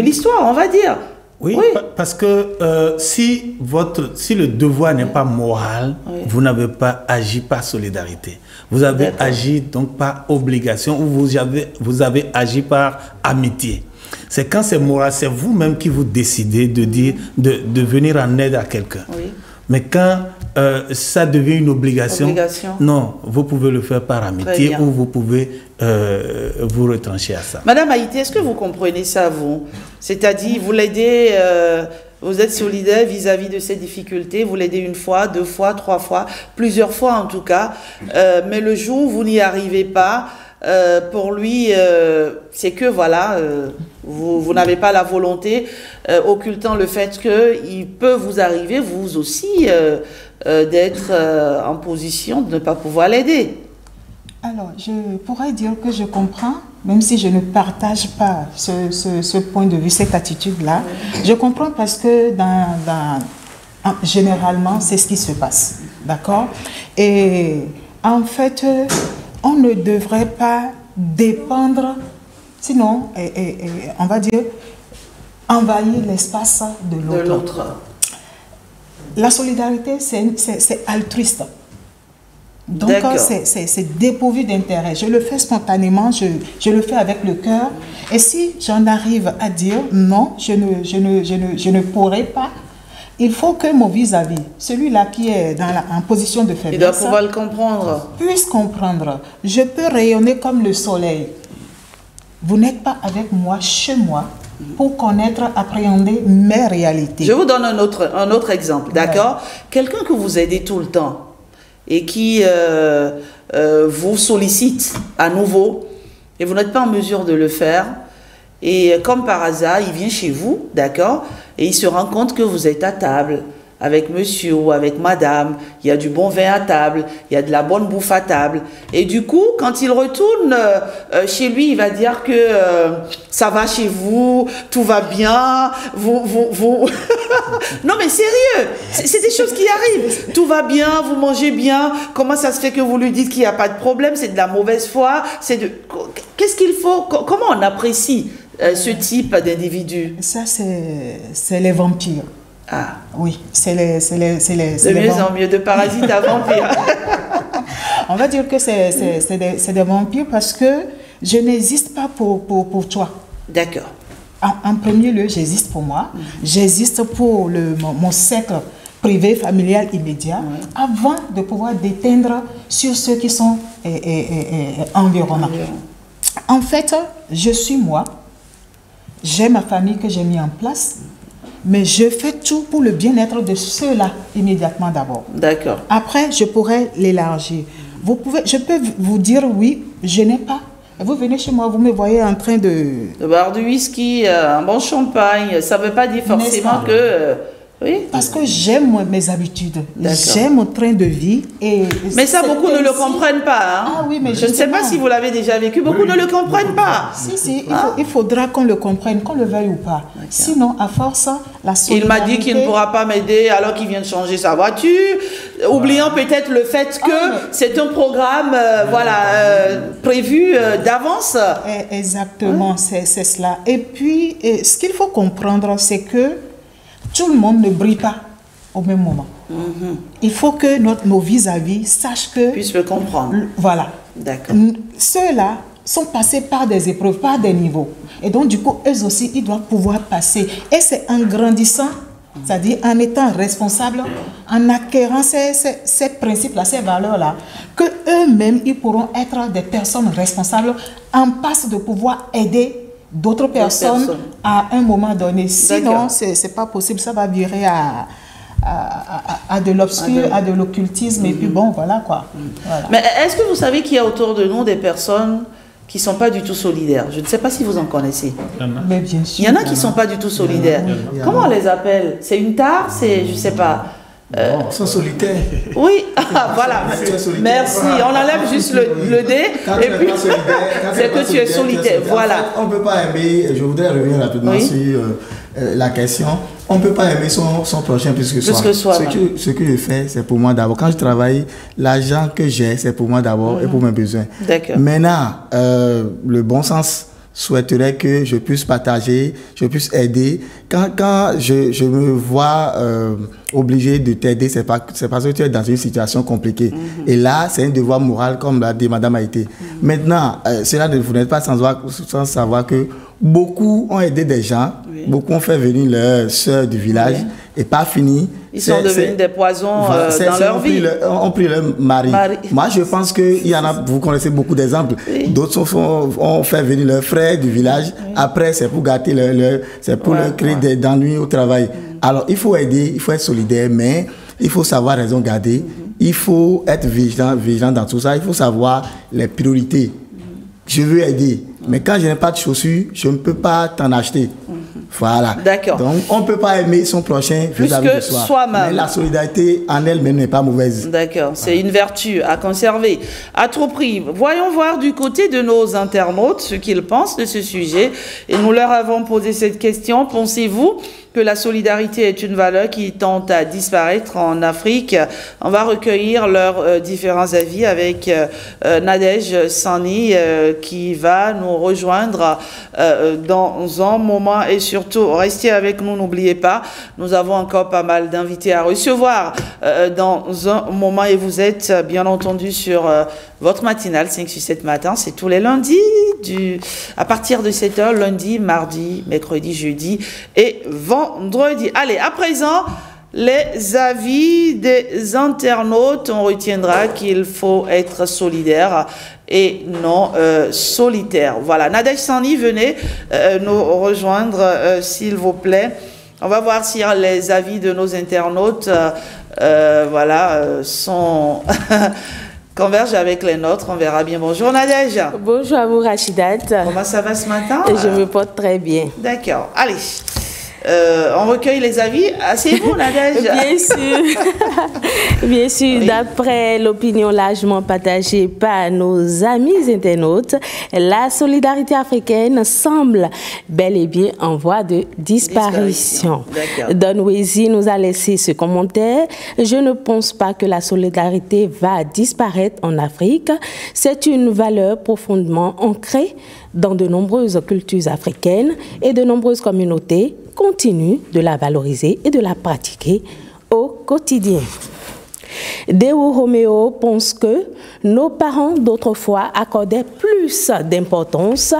l'histoire, on va dire. Oui, parce que si le devoir n'est pas moral, vous n'avez pas agi par solidarité. Vous avez agi donc par obligation ou vous avez agi par amitié. C'est quand c'est moral, c'est vous-même qui vous décidez de dire de venir en aide à quelqu'un. Oui. Mais quand ça devient une obligation, non, vous pouvez le faire par amitié ou vous pouvez vous retrancher à ça. Madame Haïti, est-ce que vous comprenez ça, vous? C'est-à-dire, vous l'aidez, vous êtes solidaire vis-à-vis de ces difficultés, vous l'aidez une fois, 2 fois, 3 fois, plusieurs fois en tout cas, mais le jour où vous n'y arrivez pas, pour lui, c'est que voilà, vous n'avez pas la volonté, occultant le fait qu'il peut vous arriver, vous aussi, d'être en position de ne pas pouvoir l'aider. Alors, je pourrais dire que je comprends, même si je ne partage pas ce point de vue, cette attitude-là. Je comprends parce que généralement, c'est ce qui se passe. D'accord? Et en fait, on ne devrait pas dépendre, sinon, on va dire, envahir l'espace de l'autre. La solidarité, c'est altruiste. Donc, c'est dépourvu d'intérêt. Je le fais spontanément, je le fais avec le cœur. Et si j'en arrive à dire non, je ne pourrai pas, il faut que mon vis-à-vis, celui-là qui est en position de faiblesse, il doit pouvoir le comprendre. Puisse comprendre. Je peux rayonner comme le soleil. Vous n'êtes pas avec moi, chez moi, pour connaître, appréhender mes réalités. Je vous donne un autre exemple, d'accord? Quelqu'un que vous aidez tout le temps et qui vous sollicite à nouveau et vous n'êtes pas en mesure de le faire, et comme par hasard, il vient chez vous, d'accord? Et il se rend compte que vous êtes à table avec monsieur ou avec madame, il y a du bon vin à table, il y a de la bonne bouffe à table. Et du coup, quand il retourne chez lui, il va dire que ça va chez vous, tout va bien, vous... Non mais sérieux, c'est des choses qui arrivent. Tout va bien, vous mangez bien, comment ça se fait que vous lui dites qu'il n'y a pas de problème? C'est de la mauvaise foi, Qu'est-ce qu'il faut? Comment on apprécie ce type d'individu? Ça, c'est les vampires. Ah oui, c'est de mieux en mieux, de parasites à vampires. On va dire que c'est des vampires parce que je n'existe pas pour toi. D'accord. En premier lieu, j'existe pour moi. J'existe pour mon cercle privé, familial, immédiat, avant de pouvoir déteindre sur ceux qui sont environnants. En fait, je suis moi. J'ai ma famille que j'ai mis en place. Mais je fais tout pour le bien-être de ceux-là immédiatement d'abord. D'accord. Après, je pourrais l'élargir. Je peux vous dire oui, je n'ai pas. Vous venez chez moi, vous me voyez en train de boire du whisky, un bon champagne. Ça ne veut pas dire forcément que... oui. Parce que j'aime mes habitudes, j'aime mon train de vie. Mais ça, beaucoup ne le comprennent pas. Hein. Ah oui, mais je ne sais pas si vous l'avez déjà vécu, beaucoup ne le comprennent pas. Si, il faudra qu'on le comprenne, qu'on le veuille ou pas. Sinon, à force, la solidarité... Il m'a dit qu'il ne pourra pas m'aider alors qu'il vient de changer sa voiture, oubliant peut-être le fait que c'est un programme prévu d'avance. Exactement, c'est cela. Et puis, ce qu'il faut comprendre, c'est que tout le monde ne brille pas au même moment. Il faut que nos vis-à-vis sachent que... puissent le comprendre. Voilà. D'accord. Ceux-là sont passés par des épreuves, par des niveaux. Et donc, du coup, eux aussi, ils doivent pouvoir passer. Et c'est en grandissant, c'est-à-dire en étant responsable, en acquérant ces principes-là, ces valeurs-là, que eux-mêmes, ils pourront être des personnes responsables en passe de pouvoir aider d'autres personnes à un moment donné. Sinon, c'est pas possible. Ça va virer à de l'obscur, à de l'occultisme. Et puis bon, voilà quoi. Voilà. Mais est-ce que vous savez qu'il y a autour de nous des personnes qui ne sont pas du tout sont Je ne sais pas si vous en connaissez. Mais bien sûr. Il y en a qui ne sont pas du tout solidaires. Comment on les appelle? C'est une tare? C'est, je ne sais pas. Ils sont solitaires. Oui, voilà. Merci. On enlève juste le dé. Et puis, c'est que tu es solitaire. Voilà. En fait, on ne peut pas aimer, je voudrais revenir rapidement sur la question. On ne peut pas aimer son prochain plus que soi. Ce que je fais, c'est pour moi d'abord. Quand je travaille, l'argent que j'ai, c'est pour moi d'abord et pour mes besoins. D'accord. Maintenant, le bon sens souhaiterait que je puisse partager, je puisse aider. Quand je me vois obligé de t'aider, c'est parce que tu es dans une situation compliquée. Et là, c'est un devoir moral, comme l'a dit Madame Haïté. Maintenant, cela vous n'êtes pas sans savoir que beaucoup ont aidé des gens, beaucoup ont fait venir leurs sœurs du village, et pas fini. Ils sont devenus des poisons dans leur vie. Ont pris leur mari. Moi, je pense qu'il y en a, vous connaissez beaucoup d'exemples. D'autres ont fait venir leurs frères du village. Après, c'est pour gâter c'est pour leur créer des ennuis au travail. Alors, il faut aider, il faut être solidaire, mais il faut savoir raison garder. Il faut être vigilant dans tout ça. Il faut savoir les priorités. Je veux aider, mais quand je n'ai pas de chaussures, je ne peux pas t'en acheter. Voilà. D'accord. Donc, on ne peut pas aimer son prochain vis-à-vis de soi. Mais la solidarité en elle-même n'est pas mauvaise. D'accord. C'est une vertu à conserver à tout prix. Voyons voir du côté de nos internautes ce qu'ils pensent de ce sujet. Et nous leur avons posé cette question. Pensez-vous que la solidarité est une valeur qui tente à disparaître en Afrique? On va recueillir leurs différents avis avec Nadège Sani qui va nous rejoindre dans un moment, et surtout restez avec nous, n'oubliez pas, nous avons encore pas mal d'invités à recevoir dans un moment, et vous êtes bien entendu sur votre matinale 5-6-7 matin, c'est tous les lundis à partir de 7h, lundi, mardi, mercredi, jeudi et vendredi. Allez, à présent, les avis des internautes. On retiendra qu'il faut être solidaire et non solitaire. Voilà, Nadège Sani, venez nous rejoindre, s'il vous plaît. On va voir si les avis de nos internautes sont... converge avec les nôtres, on verra bien. Bonjour Nadège. Bonjour à vous Rachidat. Comment ça va ce matin? Je me porte très bien. D'accord, allez. On recueille les avis. Asseyez-vous Nadège. Bien sûr. Bien sûr, oui. D'après l'opinion largement partagée par nos amis internautes, la solidarité africaine semble bel et bien en voie de disparition. Don Wezi nous a laissé ce commentaire. Je ne pense pas que la solidarité va disparaître en Afrique. C'est une valeur profondément ancrée dans de nombreuses cultures africaines, et de nombreuses communautés continuent de la valoriser et de la pratiquer au quotidien. Deo Romeo pense que nos parents d'autrefois accordaient plus d'importance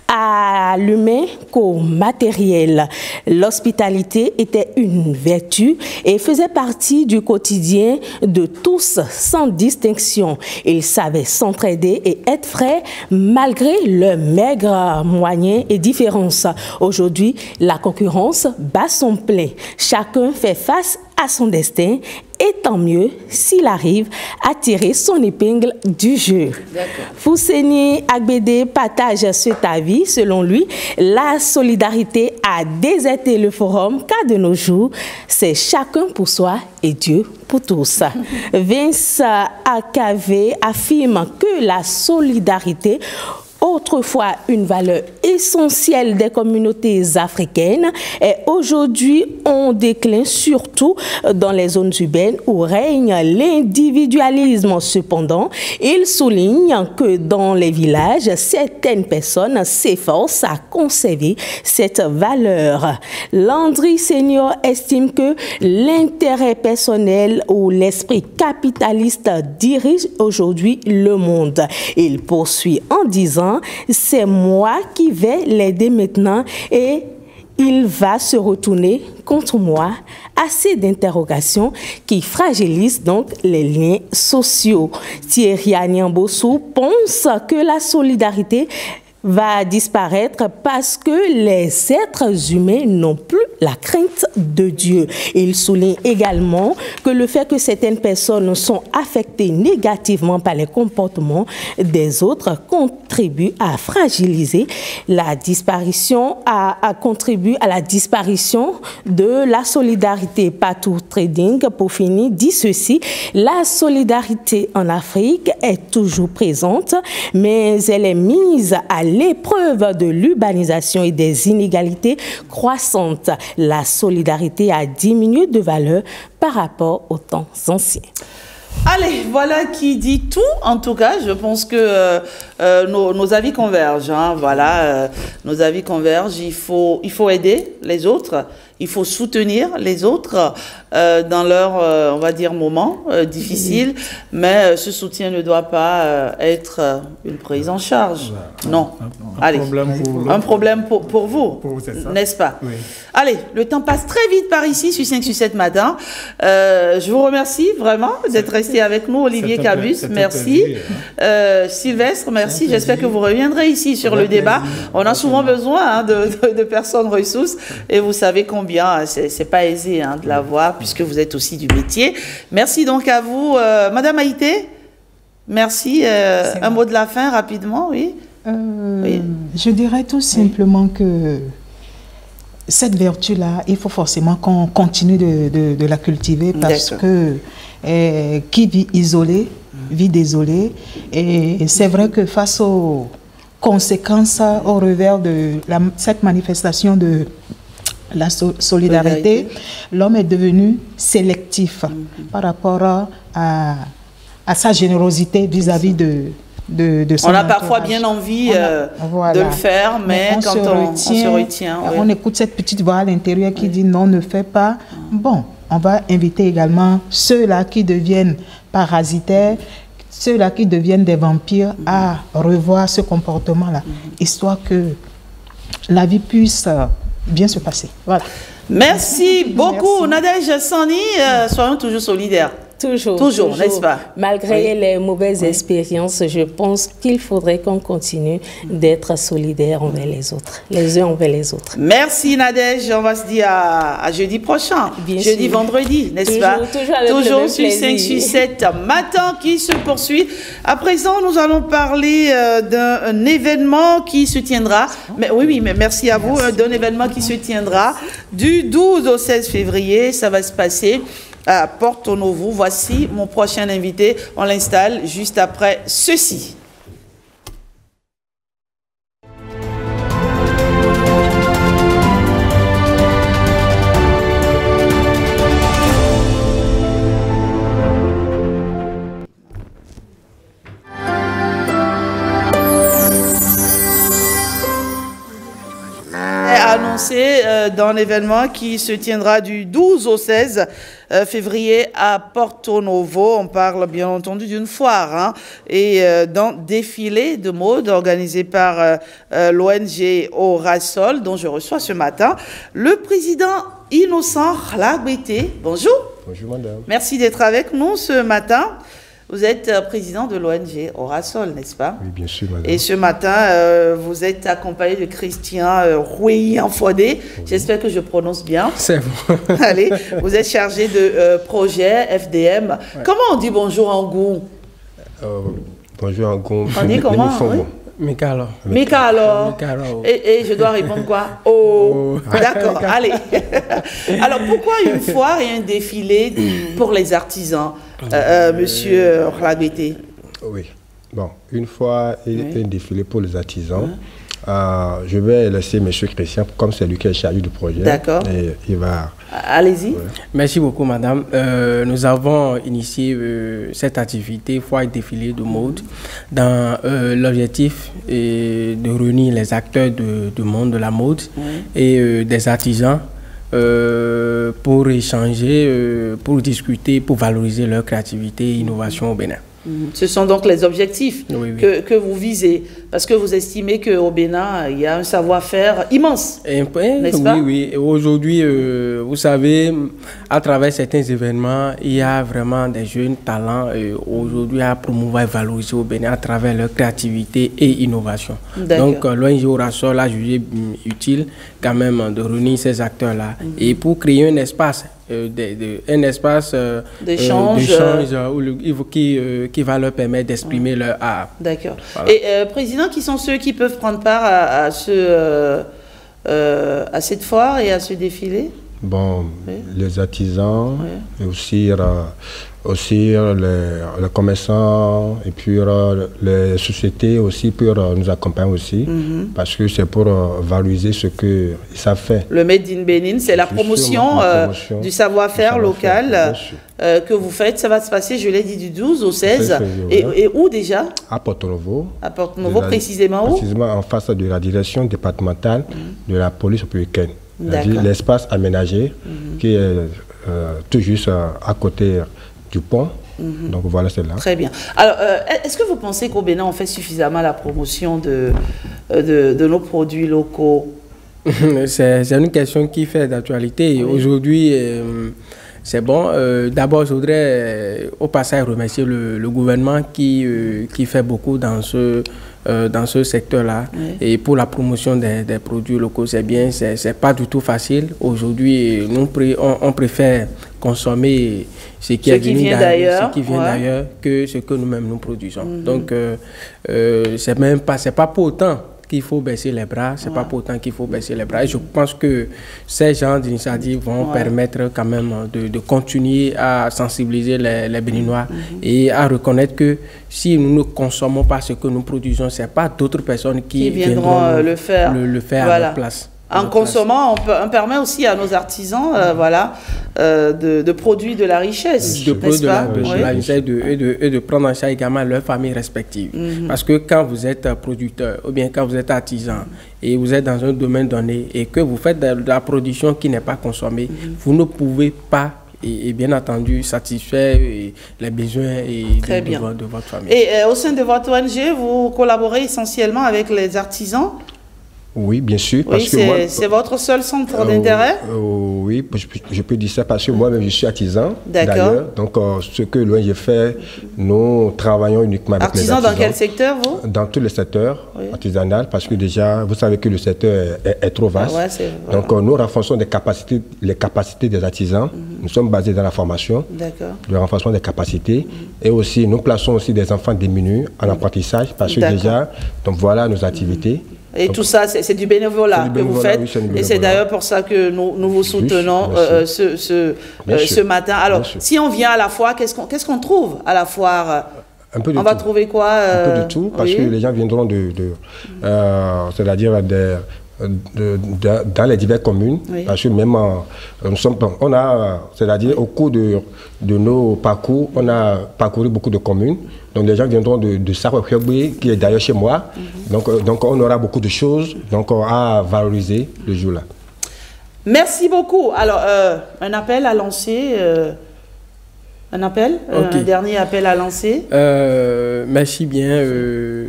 à l'humain qu'au matériel. L'hospitalité était une vertu et faisait partie du quotidien de tous sans distinction. Ils savaient s'entraider et être frères malgré leurs maigres moyens et différences. Aujourd'hui, la concurrence bat son plein. Chacun fait face à son destin, et tant mieux s'il arrive à tirer son épingle du jeu. Fousseni Agbede partage cet avis. Selon lui, la solidarité a déserté le forum, car de nos jours, c'est chacun pour soi et Dieu pour tous. Vince Akave affirme que la solidarité, autrefois une valeur essentielle des communautés africaines, est aujourd'hui en déclin, surtout dans les zones urbaines où règne l'individualisme. Cependant, il souligne que dans les villages, certaines personnes s'efforcent à conserver cette valeur. Landry Senior estime que l'intérêt personnel ou l'esprit capitaliste dirige aujourd'hui le monde. Il poursuit en disant: c'est moi qui vais l'aider maintenant et il va se retourner contre moi. Assez d'interrogations qui fragilisent donc les liens sociaux. Thierry Agnambossou pense que la solidarité va disparaître parce que les êtres humains n'ont plus la crainte de Dieu. Il souligne également que le fait que certaines personnes sont affectées négativement par les comportements des autres contribue à fragiliser la disparition, contribue à la disparition de la solidarité. Patou Trading, pour finir, dit ceci: la solidarité en Afrique est toujours présente, mais elle est mise à l'épreuve de l'urbanisation et des inégalités croissantes. La solidarité a diminué de valeur par rapport aux temps anciens. Allez, voilà qui dit tout. En tout cas, je pense que nos avis convergent. Hein, voilà, nos avis convergent. Il faut aider les autres. Il faut soutenir les autres dans leur, on va dire, moment difficile. Mais ce soutien ne doit pas être une prise en charge. Non. Allez, un problème pour vous, n'est-ce pas? Oui. Allez, le temps passe très vite par ici, sur 5 sur 7 matin. Je vous remercie vraiment d'être resté avec nous, Olivier Cabus. Merci. Sylvestre, merci. J'espère que vous reviendrez ici sur le débat. On a souvent besoin de personnes ressources et vous savez combien c'est pas aisé de l'avoir puisque vous êtes aussi du métier. Merci donc à vous. Madame Haïté, merci. Un mot de la fin rapidement, oui. Oui. Je dirais tout simplement que cette vertu-là, il faut forcément qu'on continue de la cultiver parce que qui vit isolé, vit désolé. Et c'est vrai que face aux conséquences, au revers de cette manifestation de la solidarité, l'homme est devenu sélectif par rapport à sa générosité vis-à-vis de son on a entourage. Parfois bien envie de le faire, mais quand on se retient. On écoute cette petite voix à l'intérieur qui dit non, ne fais pas. Bon, on va inviter également ceux-là qui deviennent parasitaires, ceux-là qui deviennent des vampires à revoir ce comportement-là, histoire que la vie puisse bien se passer. Voilà. Merci beaucoup, Nadège Sani. Soyons toujours solidaires. Toujours, n'est-ce pas? Malgré les mauvaises expériences, je pense qu'il faudrait qu'on continue d'être solidaires envers les autres, les uns envers les autres. Merci Nadège, on va se dire à jeudi prochain, jeudi, vendredi, n'est-ce pas? Toujours sur 5 sur 7 matin qui se poursuit. À présent, nous allons parler d'un événement qui se tiendra, mais merci à vous, d'un événement qui se tiendra du 12 au 16 février, ça va se passer à Porto Novo. Voici mon prochain invité. On l'installe juste après ceci. Annoncé dans l'événement qui se tiendra du 12 au 16 février à Porto Novo. On parle bien entendu d'une foire et d'un défilé de mode organisé par l'ONG Orasol, dont je reçois ce matin le président Innocent Khlagbete. Bonjour. Bonjour madame. Merci d'être avec nous ce matin. Vous êtes président de l'ONG Orasol, n'est-ce pas? Oui, bien sûr, madame. Et ce matin, vous êtes accompagné de Christian Rouilly-Enfodé. Oui. J'espère que je prononce bien. C'est bon. Allez, vous êtes chargé de projet FDM. Ouais. Comment on dit bonjour en goût? Bonjour en goût. On dit comment? Mikalo. Et je dois répondre quoi? Oh. D'accord, allez. Alors, pourquoi une foire et un défilé pour les artisans, monsieur Khlagbete? Oui. Bon, une fois et un défilé pour les artisans. Je vais laisser M. Christian, comme c'est lui qui est chargé du projet. D'accord. Et il va... Allez-y. Ouais. Merci beaucoup, madame. Nous avons initié cette activité, foire et défilé de mode, dans l'objectif de réunir les acteurs du monde de la mode et des artisans pour échanger, pour discuter, pour valoriser leur créativité et innovation au Bénin. Ce sont donc les objectifs que vous visez, parce que vous estimez qu'au Bénin, il y a un savoir-faire immense, n'est-ce pas? Oui. Aujourd'hui, vous savez, à travers certains événements, il y a vraiment des jeunes talents aujourd'hui à promouvoir et valoriser au Bénin à travers leur créativité et innovation. Donc, l'ONG Orasol a jugé utile quand même de réunir ces acteurs-là et pour créer un espace d'échange qui va leur permettre d'exprimer leur art. D'accord. Voilà. Et président, qui sont ceux qui peuvent prendre part à cette foire et à ce défilé? Bon, les artisans, et aussi les commerçants, et puis les sociétés aussi pour nous accompagner aussi, parce que c'est pour valoriser ce qu'ils savent faire. Le Made in Bénin, c'est la promotion du savoir-faire local que vous faites. Ça va se passer, je l'ai dit, du 12 au 16. Et où déjà? À Porto Novo. À Porto Novo, précisément où? Précisément en face de la direction départementale de la police républicaine. L'espace aménagé qui est tout juste à côté du pont. Donc voilà, c'est là. Très bien. Alors, est-ce que vous pensez qu'au Bénin, on fait suffisamment la promotion de nos produits locaux? C'est une question qui fait d'actualité. Aujourd'hui, c'est bon. D'abord, je voudrais au passage remercier le gouvernement qui fait beaucoup dans ce secteur-là. Et pour la promotion des produits locaux, c'est bien, c'est pas du tout facile. Aujourd'hui, on préfère consommer ce qui vient d'ailleurs que ce que nous-mêmes nous produisons. Donc, c'est pas pour autant qu'il faut baisser les bras, c'est pas pour autant qu'il faut baisser les bras. Et je pense que ces genres d'initiatives vont permettre quand même de continuer à sensibiliser les Béninois et à reconnaître que si nous ne consommons pas ce que nous produisons, c'est pas d'autres personnes qui viendront le faire à notre place. En consommant, on permet aussi à nos artisans de produire de la richesse. De produire de la richesse et de prendre en charge également leurs familles respectives. Parce que quand vous êtes producteur ou bien quand vous êtes artisan et vous êtes dans un domaine donné et que vous faites de la production qui n'est pas consommée, vous ne pouvez pas et bien entendu satisfaire les besoins de votre famille. Et au sein de votre ONG, vous collaborez essentiellement avec les artisans? Oui, bien sûr. C'est votre seul centre d'intérêt? Oui, je peux dire ça parce que moi-même, je suis artisan. D'ailleurs. Donc, ce que l'ONG fait, nous travaillons uniquement avec les artisans. Dans quel secteur, vous? Dans tous les secteurs artisanaux, parce que déjà, vous savez que le secteur est trop vaste. Donc, nous renforçons les capacités des artisans. Nous sommes basés dans la formation, le renforcement des capacités. Et aussi, nous plaçons aussi des enfants démunis en apprentissage, parce que déjà, donc voilà nos activités. Et donc, tout ça, c'est du bénévolat que vous faites. Et c'est d'ailleurs pour ça que nous vous soutenons ce matin. Alors, si on vient à la foire, qu'est-ce qu'on trouve à la foire? On va trouver quoi? Un peu de tout, parce que les gens viendront c'est-à-dire dans les diverses communes, parce que même on a, c'est-à-dire au cours de nos parcours, on a parcouru beaucoup de communes. Donc les gens viendront de Sarre-Fiobé, qui est d'ailleurs chez moi. Donc on aura beaucoup de choses à valoriser le jour-là. Merci beaucoup. Alors, un appel à lancer. Un dernier appel à lancer. Merci bien.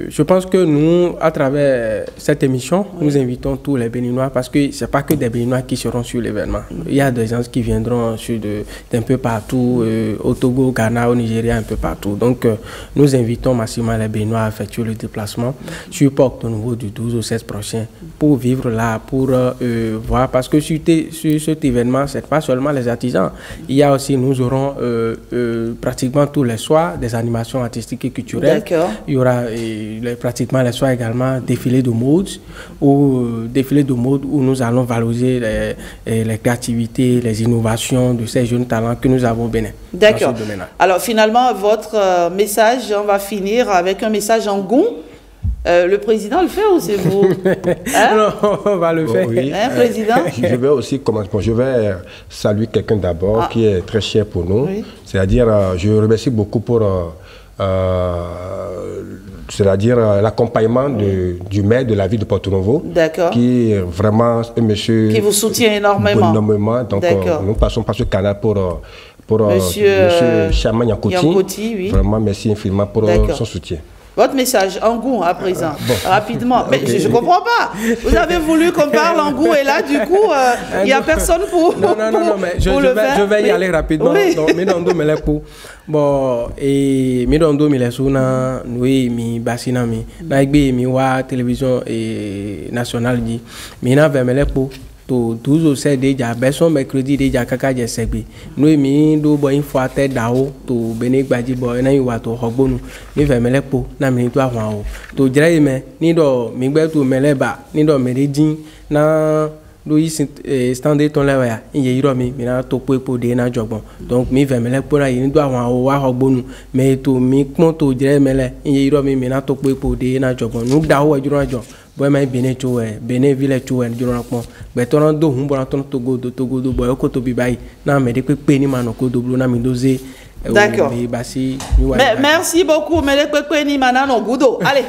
Je pense que nous, à travers cette émission, nous invitons tous les Béninois parce que ce n'est pas que des Béninois qui seront sur l'événement. Il y a des gens qui viendront d'un peu partout, au Togo, au Ghana, au Nigeria, un peu partout. Donc, nous invitons massivement les Béninois à effectuer le déplacement sur Porto Novo du 12 au 16 prochain pour vivre là, pour voir. Parce que sur cet événement, ce n'est pas seulement les artisans. Il y a aussi, nous aurons pratiquement tous les soirs des animations artistiques et culturelles. Il y aura pratiquement les soirs également défilés de mode où nous allons valoriser les créativités, les innovations de ces jeunes talents que nous avons au Bénin. D'accord. Alors finalement, votre message, on va finir avec un message en goût. Le président le fait ou c'est vous? Non, on va le faire. Oui. Président? Je vais aussi commencer. Je vais saluer quelqu'un d'abord qui est très cher pour nous. C'est-à-dire, je remercie beaucoup pour l'accompagnement du maire de la ville de Porto Novo. Qui est vraiment un monsieur qui vous soutient énormément. Donc, nous passons par ce canal pour monsieur Chama Yankouti. Vraiment, merci infiniment pour son soutien. Votre message en goût à présent, rapidement. Mais je ne comprends pas. Vous avez voulu qu'on parle en goût et là, du coup, il n'y a personne pour mais je vais y aller rapidement. Donc, Midondo me l'a pour. Bon, et Midondo me l'a souna, oui, mi basina mi. Naigbe mi wa télévision nationale dit. Mina me l'a pour. 12 au 7 déjà, besoin mercredi déjà kaka je segbe. Nous mi do bo info ate dao to bene gbaji bo na yi wa to hogbonu. Mi ve mele po na mi to awon o. To jere me ni do mi gbe to mele ba ni do me din na lui standé ton là ya il y a mi na to po de na jogbon donc mi vemele po na yin do àwọn wa hogbonu mais to mi pon to dire mele il y a mi na to po de na jogbon nu da ho juro jo boy mai bene chowe bene vile chowe juro pon be to ran do hun bo ran to togo do boy ko to bi bayi na me de pe ni mano ko do blo na mi doze. D'accord. Merci beaucoup. Allez,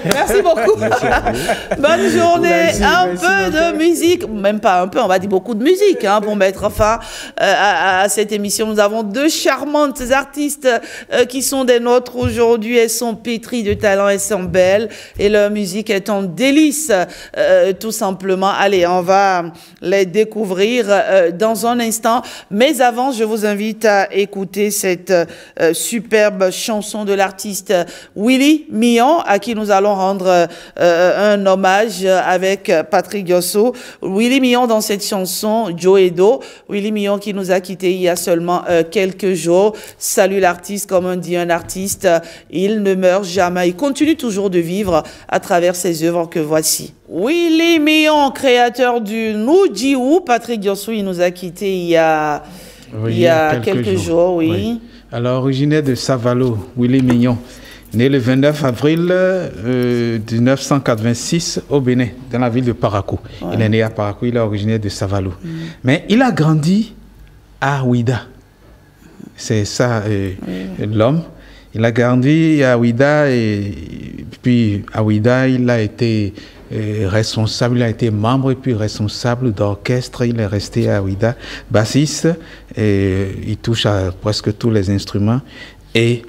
merci beaucoup. Bonne journée. Un peu de musique, même pas un peu, on va dire beaucoup de musique hein, pour mettre fin à cette émission. Nous avons deux charmantes artistes qui sont des nôtres aujourd'hui. Elles sont pétries de talent, elles sont belles et leur musique est en délice, tout simplement. Allez, on va les découvrir dans un instant. Mais avant, je vous invite à écouter cette superbe chanson de l'artiste Willy Millon, à qui nous allons rendre un hommage avec Patrick Diosso. Willy Millon dans cette chanson, Joe Edo. Willy Millon qui nous a quittés il y a seulement quelques jours. Salut l'artiste, comme on dit un artiste, il ne meurt jamais. Il continue toujours de vivre à travers ses œuvres que voici. Willy Millon, créateur du Nujiu. Patrick Diosso, il nous a quittés il y a quelques jours, oui. Alors, originaire de Savalo, Willy Millon, né le 29 avril 1986 au Bénin, dans la ville de Parakou. Ouais. Il est né à Parakou, il est originaire de Savalo. Mais il a grandi à Ouida. C'est ça, l'homme. Il a grandi à Ouida et puis à Ouida, il a été responsable, il a été membre et puis responsable d'orchestre. Il est resté à Ouida, bassiste, et il touche à presque tous les instruments. Et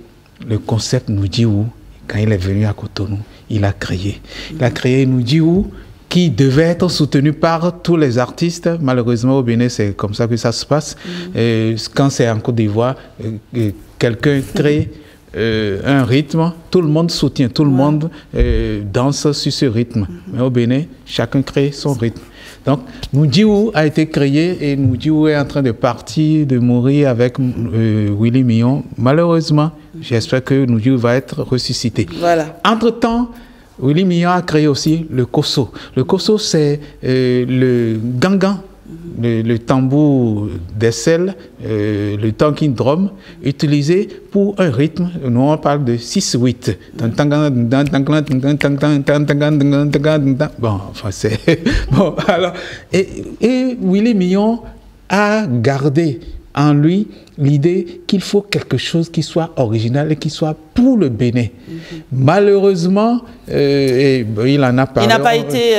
le concept Nujiu, quand il est venu à Cotonou, il a créé. Il a créé Nujiu qui devait être soutenu par tous les artistes. Malheureusement, au Bénin, c'est comme ça que ça se passe. Quand c'est en Côte d'Ivoire, quelqu'un crée un rythme, tout le monde soutient, tout le monde danse sur ce rythme. Mais au Bénin, chacun crée son rythme. Donc, Nujiu a été créé et Nujiu est en train de partir, de mourir avec Willy Millon. Malheureusement, j'espère que Nujiu va être ressuscité. Voilà. Entre-temps, Willy Millon a créé aussi le koso. Le koso, c'est le gangan. Le tambour d'aisselle, le talking drum, utilisé pour un rythme. Nous, on parle de 6-8. Bon, enfin, c'est... Bon, alors... Et Willy Millon a gardé en lui l'idée qu'il faut quelque chose qui soit original et qui soit pour le Bénin. Malheureusement, il en a parlé. Il n'a pas été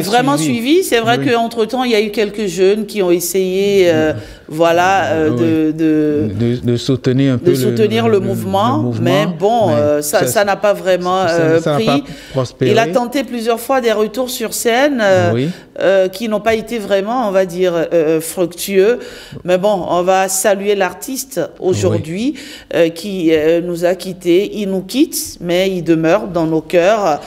vraiment suivi. C'est vrai qu'entre-temps, il y a eu quelques jeunes qui ont essayé de soutenir un peu le mouvement. Mais bon, ça n'a pas vraiment pris. Il a tenté plusieurs fois des retours sur scène qui n'ont pas été vraiment, on va dire, fructueux. Mais bon, on va saluer l'artiste aujourd'hui qui nous a quittés. Il nous quitte, mais il demeure dans nos cœurs.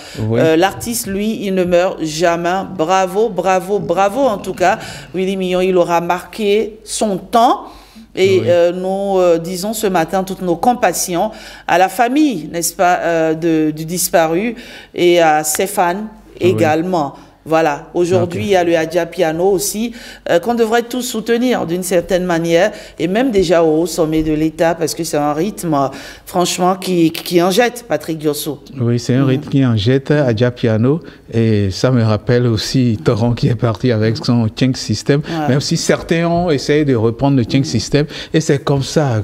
L'artiste, lui, il ne meurt jamais. Bravo, bravo, bravo en tout cas. Willy Millon, il aura marqué son temps. Et nous disons ce matin toutes nos compassions à la famille, n'est-ce pas, du disparu et à ses fans également. Voilà, aujourd'hui, il y a le Adja Piano aussi, qu'on devrait tous soutenir d'une certaine manière, et même déjà au sommet de l'État, parce que c'est un rythme, franchement, qui en jette, Patrick Diosso. Oui, c'est un rythme qui en jette, Adja Piano, et ça me rappelle aussi Toron qui est parti avec son Chink System, même si certains ont essayé de reprendre le Chink System, et c'est comme ça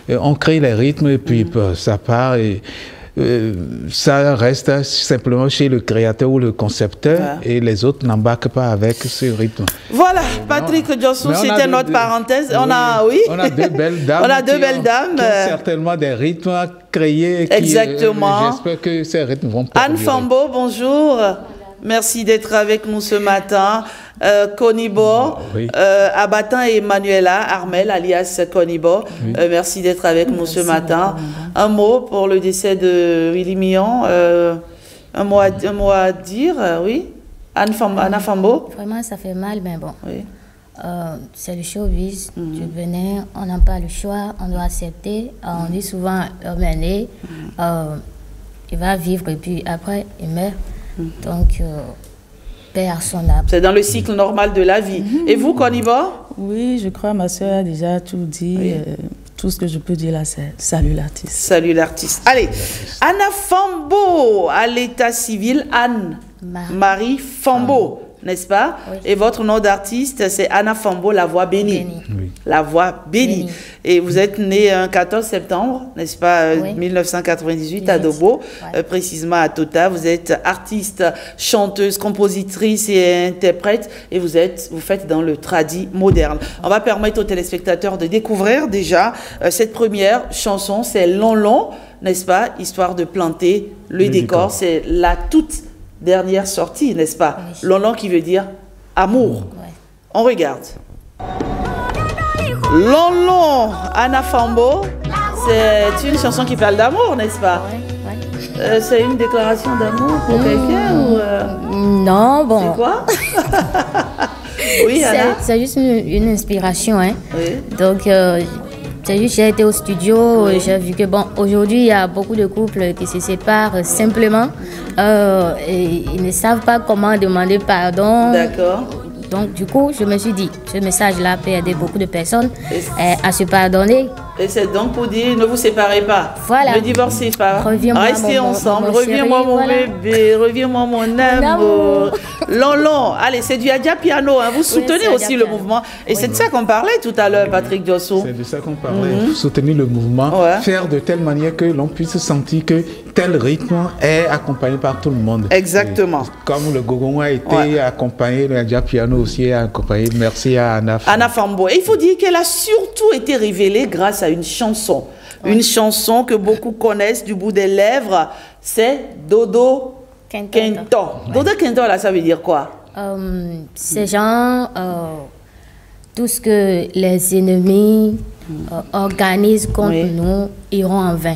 qu'on crée les rythmes, et puis ça part, et... ça reste simplement chez le créateur ou le concepteur et les autres n'embarquent pas avec ce rythme. Voilà, Patrick Diosso, c'était notre parenthèse. On a deux belles dames. On a deux belles dames. Qui ont certainement des rythmes à créer. Exactement. J'espère que ces rythmes vont pas. Anne Fambo, bonjour. Merci d'être avec nous ce matin. Conibo, Abatan et Manuela Armel, alias Conibo. Merci d'être avec nous ce matin. Un mot pour le décès de Willy Millon. Un mot à dire, oui. Anna Fambo. Vraiment, ça fait mal, mais bon. C'est le showbiz du Bénin. On n'a pas le choix, on doit accepter. On dit souvent, il va vivre et puis après, il meurt. Donc, paix à son âme. C'est dans le cycle normal de la vie. Et vous, Konibo? Oui, je crois ma soeur a déjà tout dit. Oui. Tout ce que je peux dire là, c'est salut l'artiste. Salut l'artiste. Allez, Anna Fambo, à l'état civil, Anne-Marie Fambo, n'est-ce pas? Oui. Et votre nom d'artiste, c'est Anna Fambo, la voix bénie. Oui. La voix bénie. Et vous êtes née un 14 septembre, n'est-ce pas, 1998 à Dobo, précisément à Tota. Vous êtes artiste, chanteuse, compositrice et interprète, et vous faites dans le tradi moderne. On va permettre aux téléspectateurs de découvrir déjà cette première chanson, c'est Lonlon, n'est-ce pas, histoire de planter le décor. C'est la toute dernière sortie, n'est-ce pas? Lonlon qui veut dire amour. On regarde. Lonlon, Anna Fambo, c'est une chanson qui parle d'amour, n'est-ce pas? C'est une déclaration d'amour pour quelqu'un ou Non, bon. C'est quoi? Oui, Anna. C'est juste une inspiration, hein. Oui. Donc, c'est juste, j'ai été au studio, j'ai vu que, bon, aujourd'hui, il y a beaucoup de couples qui se séparent simplement et ils ne savent pas comment demander pardon. D'accord. Donc, du coup, je me suis dit, ce message-là peut aider beaucoup de personnes à se pardonner. Et c'est donc pour dire, ne vous séparez pas. Voilà. Ne divorcez pas. Restez ensemble. Reviens-moi mon bébé. Reviens-moi mon amour. Lonlon. Allez, c'est du Adja Piano. Hein. Vous soutenez aussi le mouvement. Et c'est de ça qu'on parlait tout à l'heure, Patrick Diosso. C'est de ça qu'on parlait. Soutenir le mouvement. Faire de telle manière que l'on puisse sentir que tel rythme est accompagné par tout le monde. Exactement. Et comme le Gogon a été accompagné, le Adja Piano aussi a accompagné. Merci à Anna Fambo. Anna Fambo. Et il faut dire qu'elle a surtout été révélée grâce à une chanson. Une chanson que beaucoup connaissent du bout des lèvres, c'est Dodo Kento. Dodo Kento, là, ça veut dire quoi? C'est genre tout ce que les ennemis organisent contre nous iront en vain.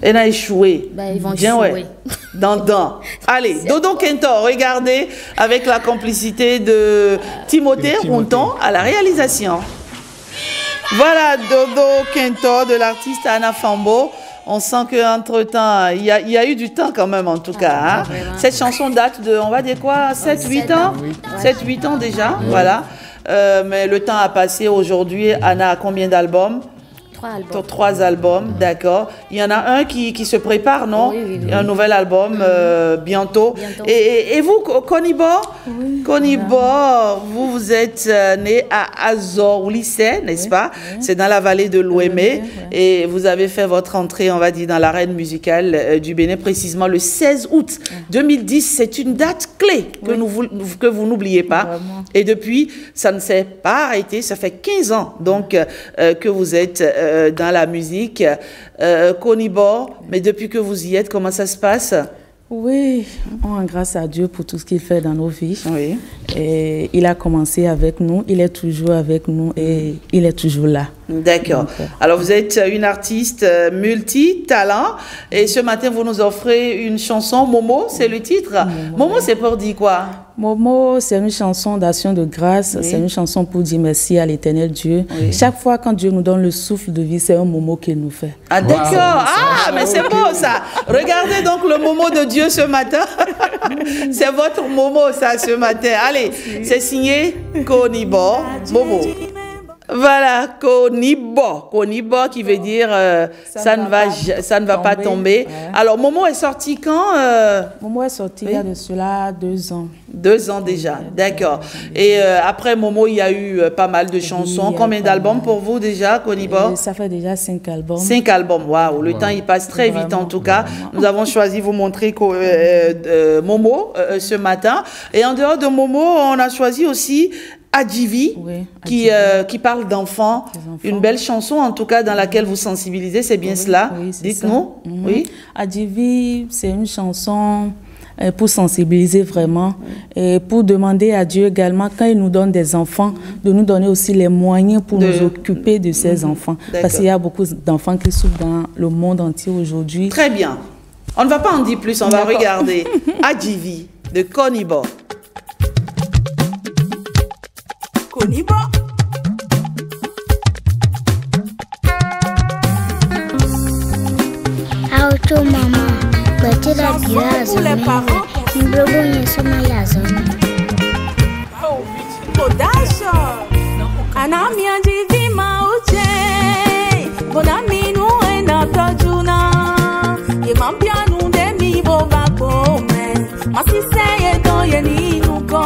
Elle a échoué. Ils vont échouer. Dans. Allez, Dodo Kento, regardez, avec la complicité de Timothée Ronton à la réalisation. Voilà, Dodo Kento de l'artiste Anna Fambo. On sent qu'entre-temps, il y a eu du temps quand même en tout cas. Hein. Cette chanson date de, on va dire quoi, 7-8 ans 7-8 ans déjà, voilà. Mais le temps a passé. Aujourd'hui, Anna a combien d'albums? 3 albums, d'accord. Il y en a un qui se prépare, non? Oui. Il y a un nouvel album bientôt. Et vous, Konibo? Konibo, vous êtes né à Azor, au lycée, n'est-ce pas? C'est dans la vallée de l'Ouémé. Et vous avez fait votre entrée, on va dire, dans l'arène musicale du Bénin, précisément le 16 août 2010. C'est une date clé que vous n'oubliez pas. Vraiment. Et depuis, ça ne s'est pas arrêté. Ça fait 15 ans donc que vous êtes dans la musique. Konibo, mais depuis que vous y êtes, comment ça se passe? Oui, on rend grâce à Dieu pour tout ce qu'il fait dans nos vies. Oui. Et il a commencé avec nous, il est toujours avec nous et il est toujours là. D'accord. Alors vous êtes une artiste multi-talent et ce matin vous nous offrez une chanson, Momo, c'est le titre. Momo, c'est pour dire quoi? Momo, c'est une chanson d'action de grâce, c'est une chanson pour dire merci à l'éternel Dieu. Chaque fois quand Dieu nous donne le souffle de vie, c'est un Momo qu'il nous fait. Ah d'accord, ah mais c'est beau ça. Regardez donc le Momo de Dieu ce matin. C'est votre Momo ça ce matin. Allez, c'est signé Konibo, Momo. Voilà, Konibo. Konibo qui veut dire ça ne va pas tomber. Alors, Momo est sorti quand Momo est sorti il y a de cela 2 ans. 2 ans déjà, d'accord. Et après Momo, il y a eu pas mal de chansons. Combien d'albums pour vous déjà, Konibo? Ça fait déjà 5 albums. 5 albums, waouh. Le temps, il passe très vite en tout cas. Nous avons choisi de vous montrer Momo ce matin. Et en dehors de Momo, on a choisi aussi Adjivi, qui parle d'enfants. Une belle chanson, en tout cas, dans laquelle vous sensibilisez, c'est bien cela. Dites-nous. Oui. Adjivi, c'est une chanson pour sensibiliser vraiment et pour demander à Dieu également, quand il nous donne des enfants, de nous donner aussi les moyens pour nous occuper de ces enfants. Parce qu'il y a beaucoup d'enfants qui souffrent dans le monde entier aujourd'hui. Très bien. On ne va pas en dire plus, on va regarder Adjivi de Konibo. Konibo. Auto maman, petit la pour les parents Mblogo Somaya zone. Kodasha Anami anjivi mauche Bonami nu enda tojuna Ye mampianu de mi boba pome Masi seye do ye ni nuko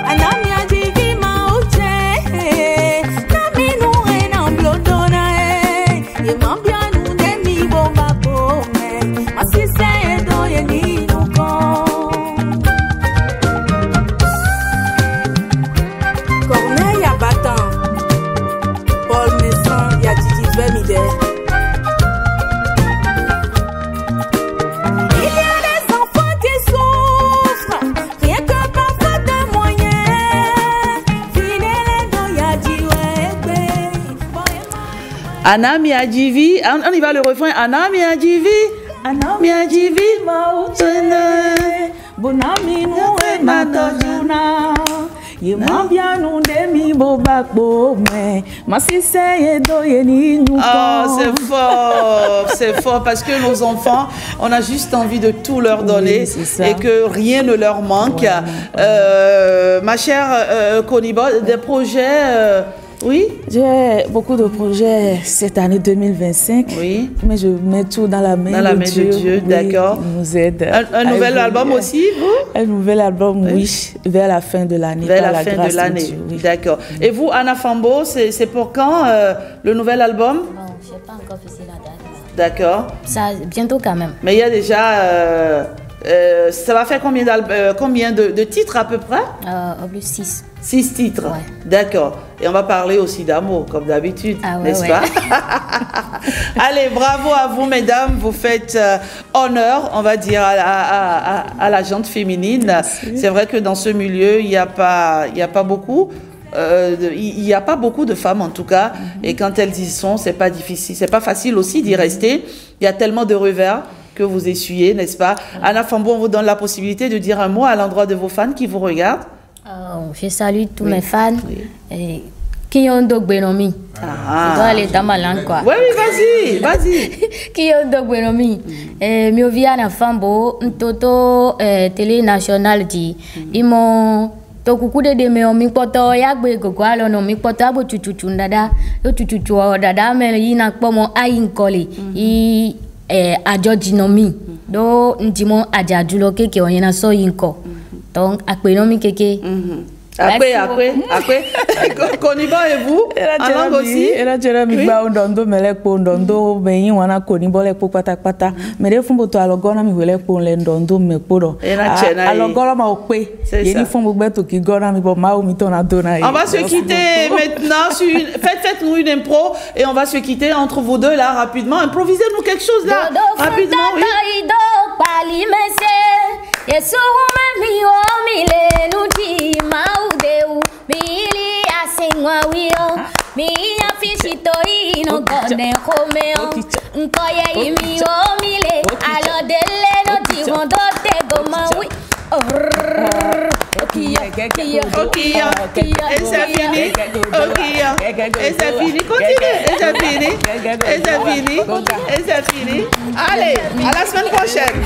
Anami anjivi mauche Nami nu ena blodona Ye mampianu de mi boba pome Masi seye do ye ni nuko Corneille abattant, Paul Messon, il y a Didi Vermide. Il y a des enfants qui souffrent, rien que par faute de moyens. Finez les doya diwebe. Anami Adjivi, on y va le refrain. Anami Adjivi, Anami Adjivi, Mautene, Bonami nou e matojuna. Ye mambia nou de mi bobakbo me. Masi seye do ye ni nou. Oh, c'est fort parce que nos enfants, on a juste envie de tout leur donner et que rien ne leur manque. Ouais. Ma chère Konibo, des projets. Oui, j'ai beaucoup de projets cette année 2025. Oui. Mais je mets tout dans la main de Dieu. Oui, d'accord. Il nous aide. Un nouvel album aussi, vous? Un nouvel album, oui, vers la fin de l'année. Vers la fin de l'année, oui. D'accord. Et vous, Anna Fambo, c'est pour quand le nouvel album? Non, je n'ai pas encore fixé la date. D'accord. Ça, bientôt quand même. Mais il y a déjà... ça va faire combien de titres à peu près? Au plus 6. 6 titres, ouais. D'accord. Et on va parler aussi d'amour, comme d'habitude, n'est-ce pas? Allez, bravo à vous, mesdames. Vous faites honneur, on va dire, à la gente féminine. C'est vrai que dans ce milieu, il n'y a pas beaucoup. Il n'y a pas beaucoup de femmes en tout cas. Et quand elles y sont, c'est pas difficile. C'est pas facile aussi d'y rester. Il y a tellement de revers que vous essuyez, n'est-ce pas? Anna Fambo, on vous donne la possibilité de dire un mot à l'endroit de vos fans qui vous regardent. Je salue tous mes fans. Qui ont donc Benomi. Je dois aller dans ma langue, quoi. Oui, vas-y. Qui ont donc Benomi. Mio via Anna Fambo, Toto télé nationale dit. Ils m'ont to kukude de me omi poto yagbe gogo alo no mi poto abo chuchuchu ndada yo chuchuchu dada me yina pomo ayin kole I ajojinomi do ndimo ajajulo keke oyena so yinko donc akpenomi keke après Konibo et vous en langue aussi era jera mi ba ndondo mele po ndondo beyin wana Konibo le po patapata mere fumbo to alogona mi wele po le ndondo me podo alogora ma okpe yeni fumbo gbeto ki gora mi bo ma o mi to na dona. On va se quitter maintenant sur faites-nous une impro et on va se quitter entre vous deux là rapidement. Improvisez-nous quelque chose là rapidement. Yesu mi o mi le nuti maudeu mi asingwa wio mi afishito ino gone komeo nkoye mi o mi le alo dele no ti wondo te go mawi et c'est fini. Et c'est fini. Continue. Et c'est fini. Allez, à la semaine prochaine.